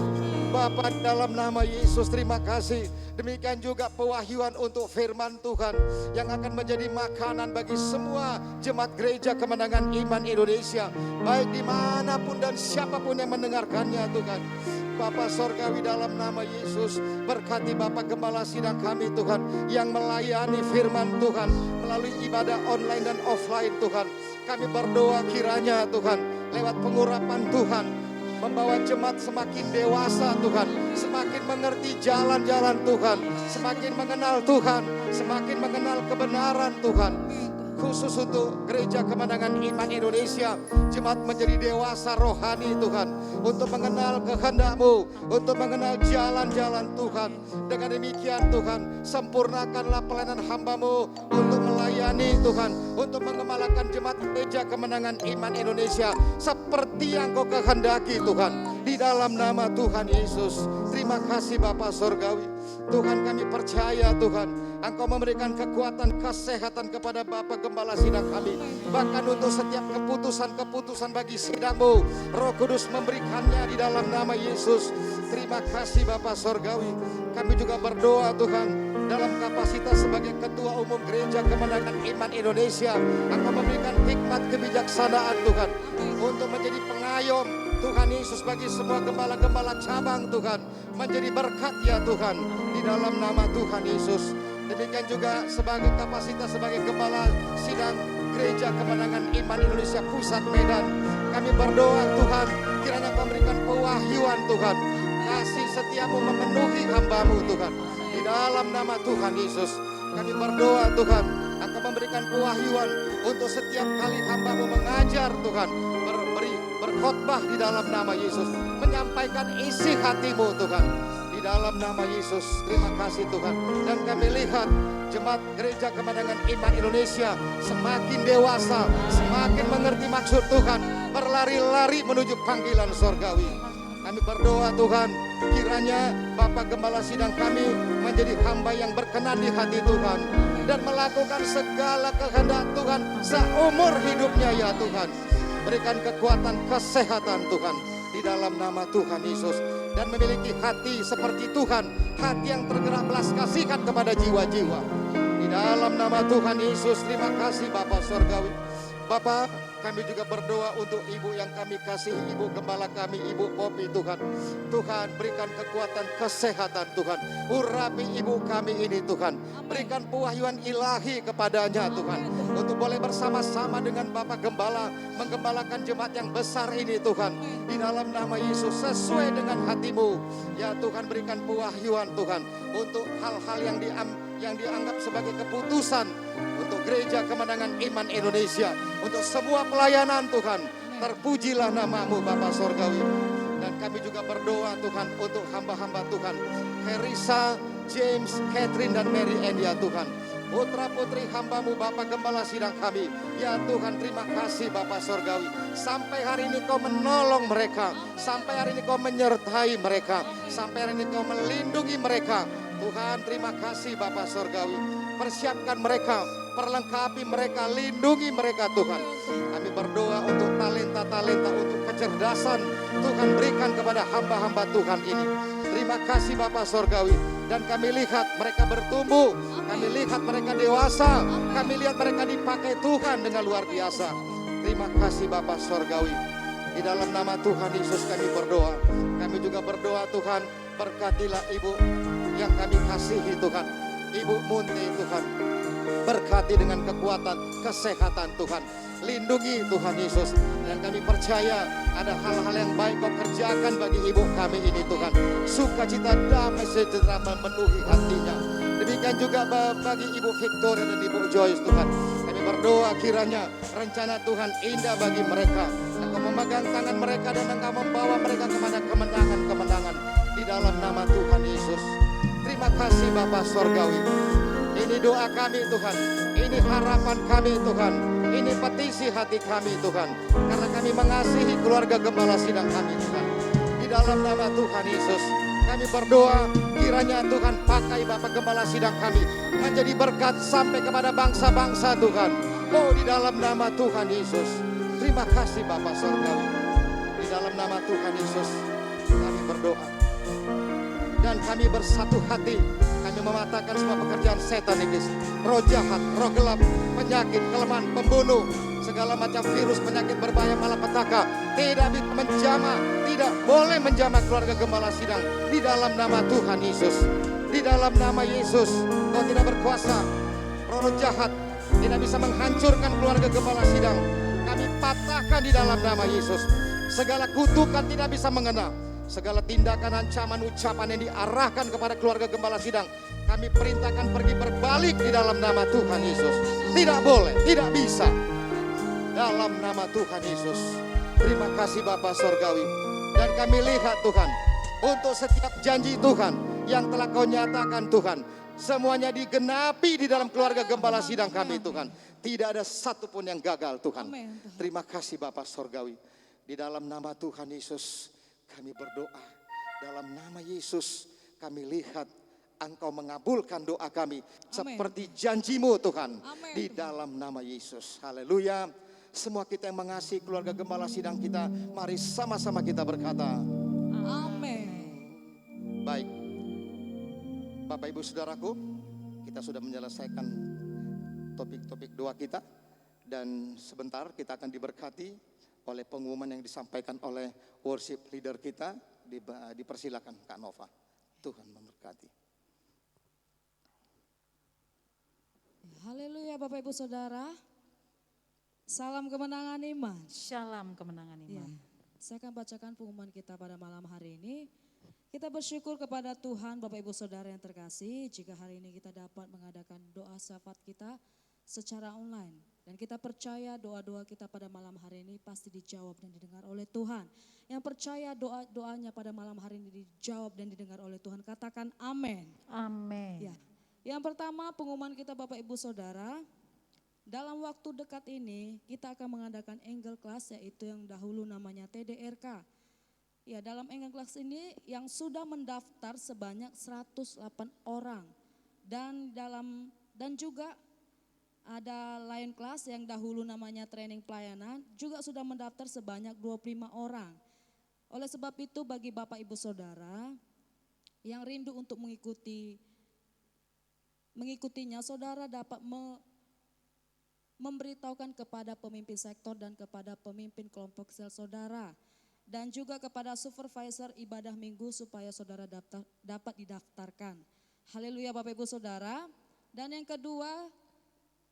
Bapa, di dalam nama Yesus, terima kasih. Demikian juga pewahyuan untuk firman Tuhan yang akan menjadi makanan bagi semua jemaat gereja kemenangan iman Indonesia, baik dimanapun dan siapapun yang mendengarkannya Tuhan. Bapa Sorgawi, dalam nama Yesus, berkati Bapak Gembala sidang kami Tuhan, yang melayani firman Tuhan melalui ibadah online dan offline Tuhan. Kami berdoa kiranya Tuhan, lewat pengurapan Tuhan, membawa jemaat semakin dewasa Tuhan, semakin mengerti jalan-jalan Tuhan, semakin mengenal Tuhan, semakin mengenal kebenaran Tuhan. Khusus untuk gereja kemenangan iman Indonesia, jemaat menjadi dewasa rohani Tuhan, untuk mengenal kehendak-Mu, untuk mengenal jalan-jalan Tuhan. Dengan demikian Tuhan, sempurnakanlah pelayanan hamba-Mu untuk melayani Tuhan, untuk mengembalakan jemaat gereja kemenangan iman Indonesia seperti yang Kau kehendaki Tuhan. Di dalam nama Tuhan Yesus, terima kasih Bapa Sorgawi. Tuhan, kami percaya Tuhan, Engkau memberikan kekuatan kesehatan kepada Bapak Gembala sidang kami. Bahkan untuk setiap keputusan-keputusan bagi sidang-Mu, Roh Kudus memberikannya di dalam nama Yesus. Terima kasih Bapak Sorgawi. Kami juga berdoa Tuhan, dalam kapasitas sebagai Ketua Umum Gereja Kemenangan Iman Indonesia, Engkau memberikan hikmat kebijaksanaan Tuhan, untuk menjadi pengayom Tuhan Yesus bagi semua gembala-gembala cabang Tuhan, menjadi berkat ya Tuhan, di dalam nama Tuhan Yesus. Demikian juga sebagai kapasitas sebagai Gembala Sidang Gereja Kemenangan Iman Indonesia Pusat Medan, kami berdoa Tuhan, kiranya Kau memberikan pewahyuan Tuhan, kasih setiamu memenuhi hamba-Mu Tuhan. Di dalam nama Tuhan Yesus, kami berdoa Tuhan, Engkau memberikan pewahyuan untuk setiap kali hamba-Mu mengajar Tuhan, berkhotbah di dalam nama Yesus, menyampaikan isi hati-Mu Tuhan. Di dalam nama Yesus, terima kasih Tuhan. Dan kami lihat jemaat gereja kemenangan iman Indonesia semakin dewasa, semakin mengerti maksud Tuhan, berlari-lari menuju panggilan sorgawi. Kami berdoa Tuhan, kiranya Bapak Gembala sidang kami menjadi hamba yang berkenan di hati Tuhan, dan melakukan segala kehendak Tuhan seumur hidupnya ya Tuhan. Berikan kekuatan kesehatan Tuhan di dalam nama Tuhan Yesus, dan memiliki hati seperti Tuhan, hati yang tergerak belas kasihan kepada jiwa-jiwa. Di dalam nama Tuhan Yesus, terima kasih Bapa Sorgawi. Bapak, kami juga berdoa untuk ibu yang kami kasih, ibu gembala kami, ibu Popi Tuhan. Tuhan berikan kekuatan kesehatan Tuhan. Urapi ibu kami ini Tuhan. Berikan pewahyuan ilahi kepadanya Tuhan. Untuk boleh bersama-sama dengan Bapak Gembala menggembalakan jemaat yang besar ini Tuhan. Di dalam nama Yesus sesuai dengan hatimu. Ya Tuhan berikan pewahyuan Tuhan. Untuk hal-hal yang dianggap sebagai keputusan untuk Gereja Kemenangan Iman Indonesia, untuk semua pelayanan Tuhan. Terpujilah namamu Bapa Sorgawi. Dan kami juga berdoa Tuhan untuk hamba-hamba Tuhan, Herisa, James, Catherine dan Mary Endia Tuhan. Putra putri hambamu Bapa Gembala Sidang kami. Ya Tuhan terima kasih Bapa Sorgawi. Sampai hari ini kau menolong mereka. Sampai hari ini kau menyertai mereka. Sampai hari ini kau melindungi mereka. Tuhan terima kasih Bapa Sorgawi. Persiapkan mereka, perlengkapi mereka, lindungi mereka Tuhan. Kami berdoa untuk talenta-talenta, untuk kecerdasan Tuhan berikan kepada hamba-hamba Tuhan ini. Terima kasih Bapa Sorgawi. Dan kami lihat mereka bertumbuh, kami lihat mereka dewasa, kami lihat mereka dipakai Tuhan dengan luar biasa. Terima kasih Bapa Sorgawi. Di dalam nama Tuhan Yesus kami berdoa. Kami juga berdoa Tuhan, berkatilah ibu yang kami kasihi Tuhan, Ibu Munti Tuhan. Berkati dengan kekuatan, kesehatan Tuhan. Lindungi Tuhan Yesus. Dan kami percaya ada hal-hal yang baik kau kerjakan bagi ibu kami ini Tuhan. Sukacita damai sejahtera memenuhi hatinya. Demikian juga bagi Ibu Victoria dan Ibu Joyce Tuhan. Kami berdoa kiranya rencana Tuhan indah bagi mereka. Engkau memegang tangan mereka dan Engkau membawa mereka kepada kemenangan-kemenangan. Di dalam nama Tuhan Yesus. Terima kasih Bapa Sorgawi. Ini doa kami Tuhan. Ini harapan kami Tuhan. Ini petisi hati kami Tuhan. Karena kami mengasihi keluarga Gembala Sidang kami Tuhan. Di dalam nama Tuhan Yesus. Kami berdoa kiranya Tuhan pakai Bapak Gembala Sidang kami. Menjadi berkat sampai kepada bangsa-bangsa Tuhan. Oh di dalam nama Tuhan Yesus. Terima kasih Bapak Sorgawi. Di dalam nama Tuhan Yesus. Kami berdoa. Dan kami bersatu hati. Kami mematahkan semua pekerjaan setan iblis, roh jahat, roh gelap, penyakit, kelemahan, pembunuh, segala macam virus, penyakit berbahaya, malapetaka, tidak bisa menjamah, tidak boleh menjamah keluarga Gembala Sidang. Di dalam nama Tuhan Yesus, di dalam nama Yesus, kau tidak berkuasa. Roh jahat tidak bisa menghancurkan keluarga Gembala Sidang. Kami patahkan di dalam nama Yesus. Segala kutukan tidak bisa mengena. Segala tindakan, ancaman, ucapan yang diarahkan kepada keluarga Gembala Sidang, kami perintahkan pergi berbalik di dalam nama Tuhan Yesus. Tidak boleh, tidak bisa. Dalam nama Tuhan Yesus. Terima kasih Bapa Sorgawi. Dan kami lihat Tuhan, untuk setiap janji Tuhan yang telah kau nyatakan Tuhan, semuanya digenapi di dalam keluarga Gembala Sidang kami Tuhan. Tidak ada satupun yang gagal Tuhan. Terima kasih Bapa Sorgawi. Di dalam nama Tuhan Yesus. Kami berdoa dalam nama Yesus, kami lihat Engkau mengabulkan doa kami. Seperti janjimu Tuhan. Di dalam nama Yesus. Haleluya. Semua kita yang mengasihi keluarga Gembala Sidang kita, mari sama-sama kita berkata. Amin. Baik. Bapak Ibu Saudaraku, kita sudah menyelesaikan topik-topik doa kita. Dan sebentar kita akan diberkati oleh pengumuman yang disampaikan oleh worship leader kita. Dipersilakan Kak Nova. Tuhan memberkati. Haleluya Bapak Ibu Saudara. Salam kemenangan iman. Shalom kemenangan Ya, iman. saya akan bacakan pengumuman kita pada malam hari ini. Kita bersyukur kepada Tuhan Bapak Ibu Saudara yang terkasih. Jika hari ini kita dapat mengadakan doa syafaat kita secara online. Dan kita percaya doa-doa kita pada malam hari ini pasti dijawab dan didengar oleh Tuhan. Yang percaya doa-doanya pada malam hari ini dijawab dan didengar oleh Tuhan, katakan amin. Amin. Ya. Yang pertama pengumuman kita Bapak Ibu Saudara, dalam waktu dekat ini kita akan mengadakan Angle Class, yaitu yang dahulu namanya TDRK. Ya, dalam Angle Class ini yang sudah mendaftar sebanyak 108 orang. Dan juga ada Lion Class yang dahulu namanya training pelayanan, juga sudah mendaftar sebanyak 25 orang. Oleh sebab itu bagi Bapak Ibu Saudara yang rindu untuk mengikutinya, saudara dapat memberitahukan kepada pemimpin sektor dan kepada pemimpin kelompok sel saudara. Dan juga kepada supervisor ibadah minggu supaya saudara dapat didaftarkan. Haleluya Bapak Ibu Saudara. Dan yang kedua,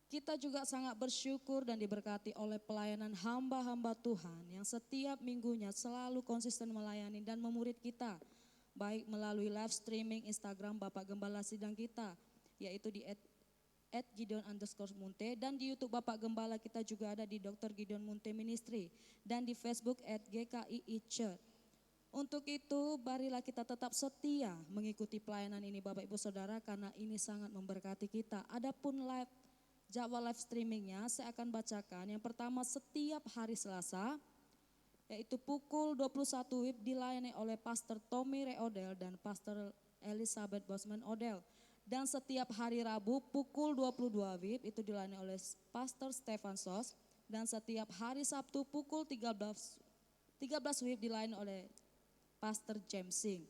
kita juga sangat bersyukur dan diberkati oleh pelayanan hamba-hamba Tuhan yang setiap minggunya selalu konsisten melayani dan memurid kita. Baik melalui live streaming Instagram Bapak Gembala Sidang kita, yaitu di @Gideon_Munte, dan di YouTube Bapak Gembala kita juga ada di Dr. Gideon Munte Ministry, dan di Facebook @GKII Church. Untuk itu marilah kita tetap setia mengikuti pelayanan ini Bapak Ibu Saudara, karena ini sangat memberkati kita. Adapun jadwal live streamingnya saya akan bacakan. Yang pertama, setiap hari Selasa yaitu pukul 21 WIB dilayani oleh Pastor Tommy Reodel dan Pastor Elizabeth Bosman Odell. Dan setiap hari Rabu pukul 22 WIB itu dilayani oleh Pastor Stefan Sos. Dan setiap hari Sabtu pukul 13 WIB dilayani oleh Pastor James Singh.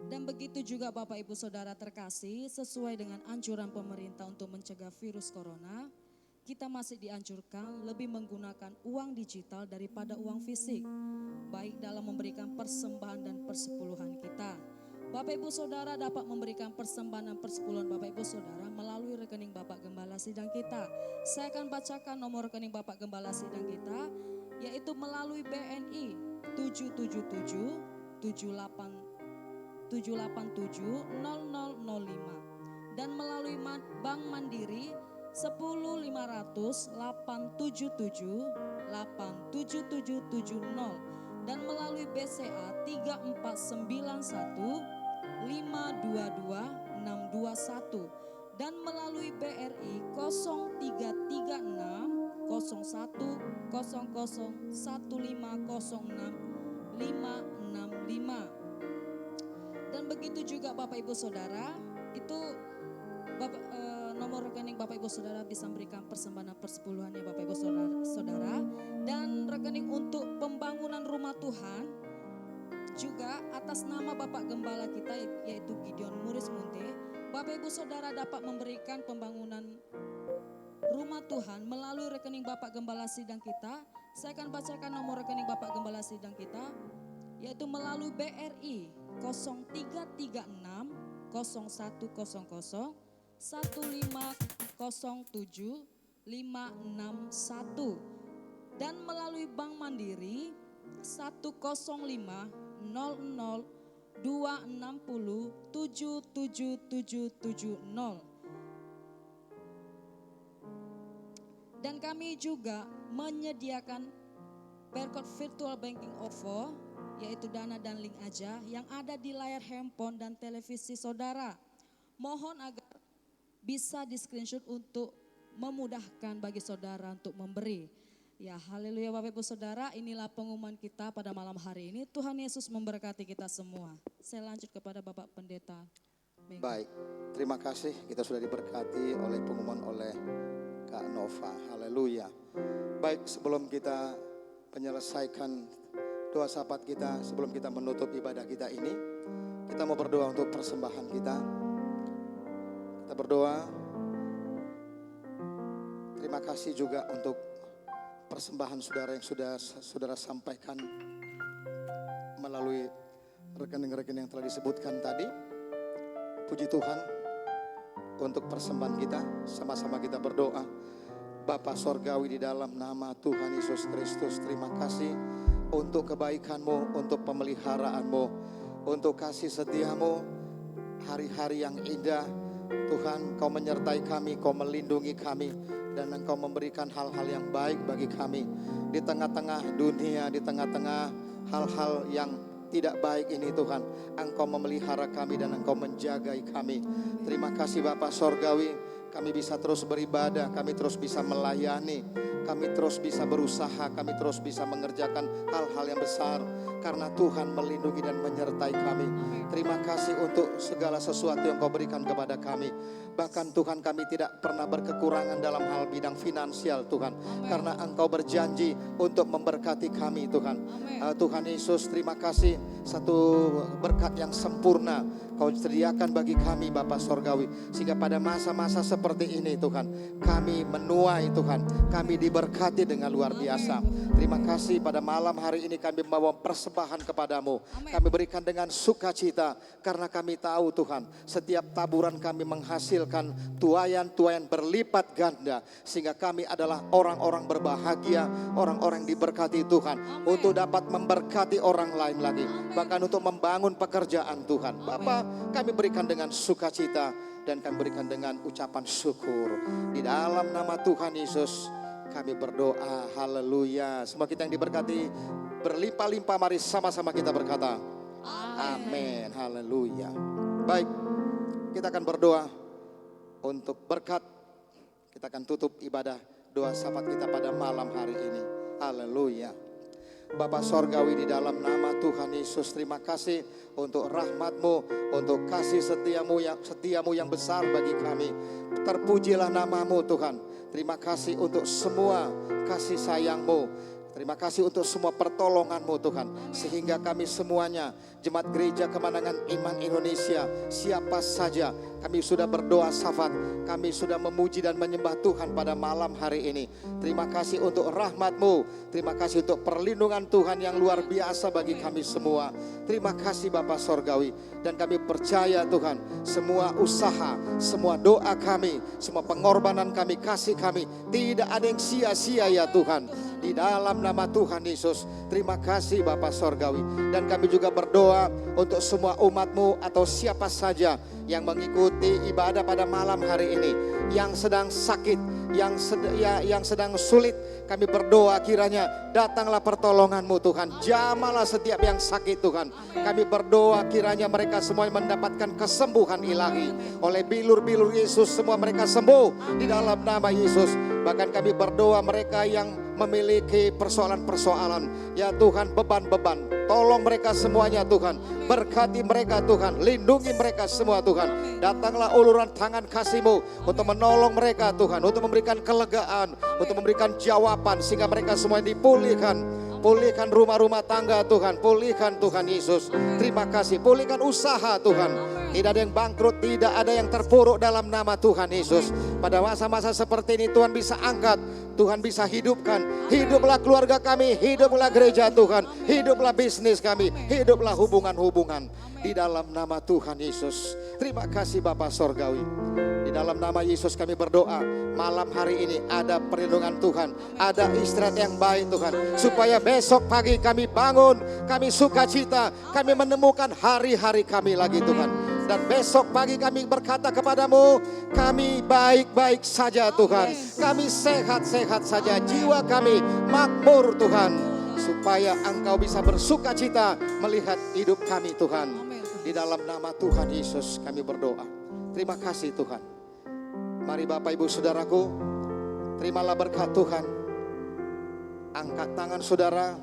Dan begitu juga Bapak Ibu Saudara terkasih, sesuai dengan anjuran pemerintah untuk mencegah virus corona, kita masih dianjurkan lebih menggunakan uang digital daripada uang fisik, baik dalam memberikan persembahan dan persepuluhan kita. Bapak Ibu Saudara dapat memberikan persembahan dan persepuluhan Bapak Ibu Saudara melalui rekening Bapak Gembala Sidang kita. Saya akan bacakan nomor rekening Bapak Gembala Sidang kita, yaitu melalui BNI 787-787-0005 dan melalui Bank Mandiri 10877-87770 dan melalui BCA 3491-522-621 dan melalui BRI 0336-15006-565. Dan begitu juga Bapak Ibu Saudara, itu nomor rekening Bapak Ibu Saudara bisa memberikan persembahan persepuluhannya Bapak Ibu Saudara. Dan rekening untuk pembangunan rumah Tuhan juga atas nama Bapak Gembala kita yaitu Gideon Muris Munte. Bapak Ibu Saudara dapat memberikan pembangunan rumah Tuhan melalui rekening Bapak Gembala Sidang kita. Saya akan bacakan nomor rekening Bapak Gembala Sidang kita, yaitu melalui BRI 0336 0100 1507561 dan melalui Bank Mandiri 105-260-77770. Dan kami juga menyediakan barcode virtual banking OVO, yaitu dana dan link aja yang ada di layar handphone dan televisi saudara. Mohon agar bisa di screenshot untuk memudahkan bagi saudara untuk memberi. Ya, haleluya Bapak Ibu Saudara, inilah pengumuman kita pada malam hari ini. Tuhan Yesus memberkati kita semua. Saya lanjut kepada Bapak Pendeta. Baik, terima kasih, kita sudah diberkati oleh pengumuman oleh Kak Nova. Haleluya. Baik, sebelum kita menyelesaikan doa syafaat kita, sebelum kita menutup ibadah kita ini, kita mau berdoa untuk persembahan kita. Kita berdoa. Terima kasih juga untuk persembahan saudara yang sudah saudara sampaikan melalui rekening-rekening yang telah disebutkan tadi. Puji Tuhan untuk persembahan kita, sama-sama kita berdoa. Bapa Sorgawi, di dalam nama Tuhan Yesus Kristus, terima kasih untuk kebaikan-Mu, untuk pemeliharaan-Mu, untuk kasih setia-Mu, hari-hari yang indah. Tuhan, Kau menyertai kami, Kau melindungi kami, dan Engkau memberikan hal-hal yang baik bagi kami. Di tengah-tengah dunia, di tengah-tengah hal-hal yang tidak baik ini Tuhan, Engkau memelihara kami dan Engkau menjagai kami. Terima kasih Bapa Sorgawi, kami bisa terus beribadah, kami terus bisa melayani, kami terus bisa berusaha, kami terus bisa mengerjakan hal-hal yang besar karena Tuhan melindungi dan menyertai kami. Terima kasih untuk segala sesuatu yang Kau berikan kepada kami. Bahkan Tuhan, kami tidak pernah berkekurangan dalam hal bidang finansial Tuhan. Karena Engkau berjanji untuk memberkati kami Tuhan. Tuhan Yesus, terima kasih, satu berkat yang sempurna Kau sediakan bagi kami Bapa Sorgawi. Sehingga pada masa-masa seperti ini Tuhan, kami menuai Tuhan, kami diberkati dengan luar biasa. Terima kasih pada malam hari ini kami membawa persembahan kepadamu. Kami berikan dengan sukacita karena kami tahu Tuhan, setiap taburan kami menghasilkan tuaian-tuaian berlipat ganda. Sehingga kami adalah orang-orang berbahagia, orang-orang diberkati Tuhan, untuk dapat memberkati orang lain lagi. Bahkan untuk membangun pekerjaan Tuhan. Bapa, kami berikan dengan sukacita dan kami berikan dengan ucapan syukur. Di dalam nama Tuhan Yesus kami berdoa, haleluya. Semua kita yang diberkati berlimpah-limpah, mari sama-sama kita berkata amin, haleluya. Baik, kita akan berdoa untuk berkat. Kita akan tutup ibadah doa syafaat kita pada malam hari ini, haleluya. Bapa Sorgawi, di dalam nama Tuhan Yesus, terima kasih untuk rahmat-Mu, untuk kasih setiamu yang besar bagi kami. Terpujilah nama-Mu Tuhan. Terima kasih untuk semua kasih sayang-Mu. Terima kasih untuk semua pertolongan-Mu Tuhan. Sehingga kami semuanya, Jemaat Gereja Kemenangan Iman Indonesia, siapa saja, kami sudah berdoa syafaat, kami sudah memuji dan menyembah Tuhan pada malam hari ini. Terima kasih untuk rahmat-Mu, terima kasih untuk perlindungan Tuhan yang luar biasa bagi kami semua. Terima kasih Bapa Sorgawi. Dan kami percaya Tuhan, semua usaha, semua doa kami, semua pengorbanan kami, kasih kami, tidak ada yang sia-sia ya Tuhan. Di dalam nama Tuhan Yesus, terima kasih Bapa Sorgawi. Dan kami juga berdoa untuk semua umat-Mu atau siapa saja yang mengikuti ibadah pada malam hari ini, yang sedang sakit, yang sedang sulit, kami berdoa kiranya datanglah pertolongan-Mu Tuhan. Jamalah setiap yang sakit Tuhan. Kami berdoa kiranya mereka semua mendapatkan kesembuhan ilahi. Oleh bilur-bilur Yesus semua mereka sembuh di dalam nama Yesus. Bahkan kami berdoa mereka yang memiliki persoalan-persoalan, ya Tuhan, beban-beban, tolong mereka semuanya Tuhan. Berkati mereka Tuhan, lindungi mereka semua Tuhan. Datanglah uluran tangan kasih-Mu untuk menolong mereka Tuhan, untuk memberikan kelegaan, untuk memberikan jawaban sehingga mereka semua dipulihkan. Pulihkan rumah-rumah tangga Tuhan, pulihkan Tuhan Yesus. Terima kasih, pulihkan usaha Tuhan. Tidak ada yang bangkrut, tidak ada yang terpuruk dalam nama Tuhan Yesus. Pada masa-masa seperti ini Tuhan bisa angkat, Tuhan bisa hidupkan. Hiduplah keluarga kami, hiduplah gereja Tuhan, hiduplah bisnis kami, hiduplah hubungan-hubungan. Di dalam nama Tuhan Yesus. Terima kasih Bapa Sorgawi. Di dalam nama Yesus kami berdoa, malam hari ini ada perlindungan Tuhan, ada istirahat yang baik Tuhan, supaya besok pagi kami bangun, kami sukacita, kami menemukan hari-hari kami lagi Tuhan. Dan besok pagi kami berkata kepadamu, kami baik-baik saja Tuhan, kami sehat-sehat saja, jiwa kami makmur Tuhan, supaya Engkau bisa bersukacita melihat hidup kami Tuhan. Di dalam nama Tuhan Yesus kami berdoa. Terima kasih Tuhan. Mari Bapak Ibu Saudaraku, terimalah berkat Tuhan. Angkat tangan saudara,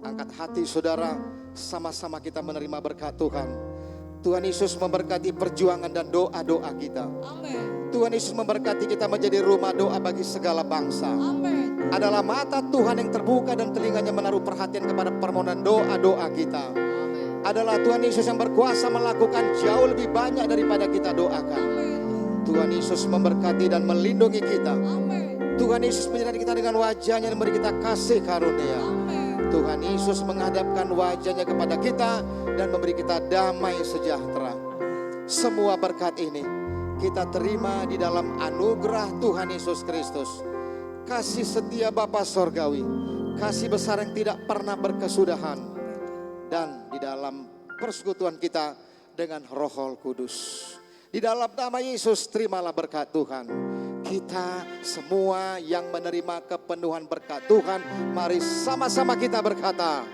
angkat hati saudara, sama-sama kita menerima berkat Tuhan. Tuhan Yesus memberkati perjuangan dan doa-doa kita. Tuhan Yesus memberkati kita menjadi rumah doa bagi segala bangsa. Adalah mata Tuhan yang terbuka dan telinganya menaruh perhatian kepada permohonan doa-doa kita. Adalah Tuhan Yesus yang berkuasa melakukan jauh lebih banyak daripada kita doakan. Tuhan Yesus memberkati dan melindungi kita. Tuhan Yesus menyertai kita dengan wajahnya dan memberi kita kasih karunia. Tuhan Yesus menghadapkan wajahnya kepada kita dan memberi kita damai sejahtera. Semua berkat ini kita terima di dalam anugerah Tuhan Yesus Kristus. Kasih setia Bapa Sorgawi, kasih besar yang tidak pernah berkesudahan. Dan di dalam persekutuan kita dengan Roh Kudus. Di dalam nama Yesus terimalah berkat Tuhan. Kita semua yang menerima kepenuhan berkat Tuhan, mari sama-sama kita berkata,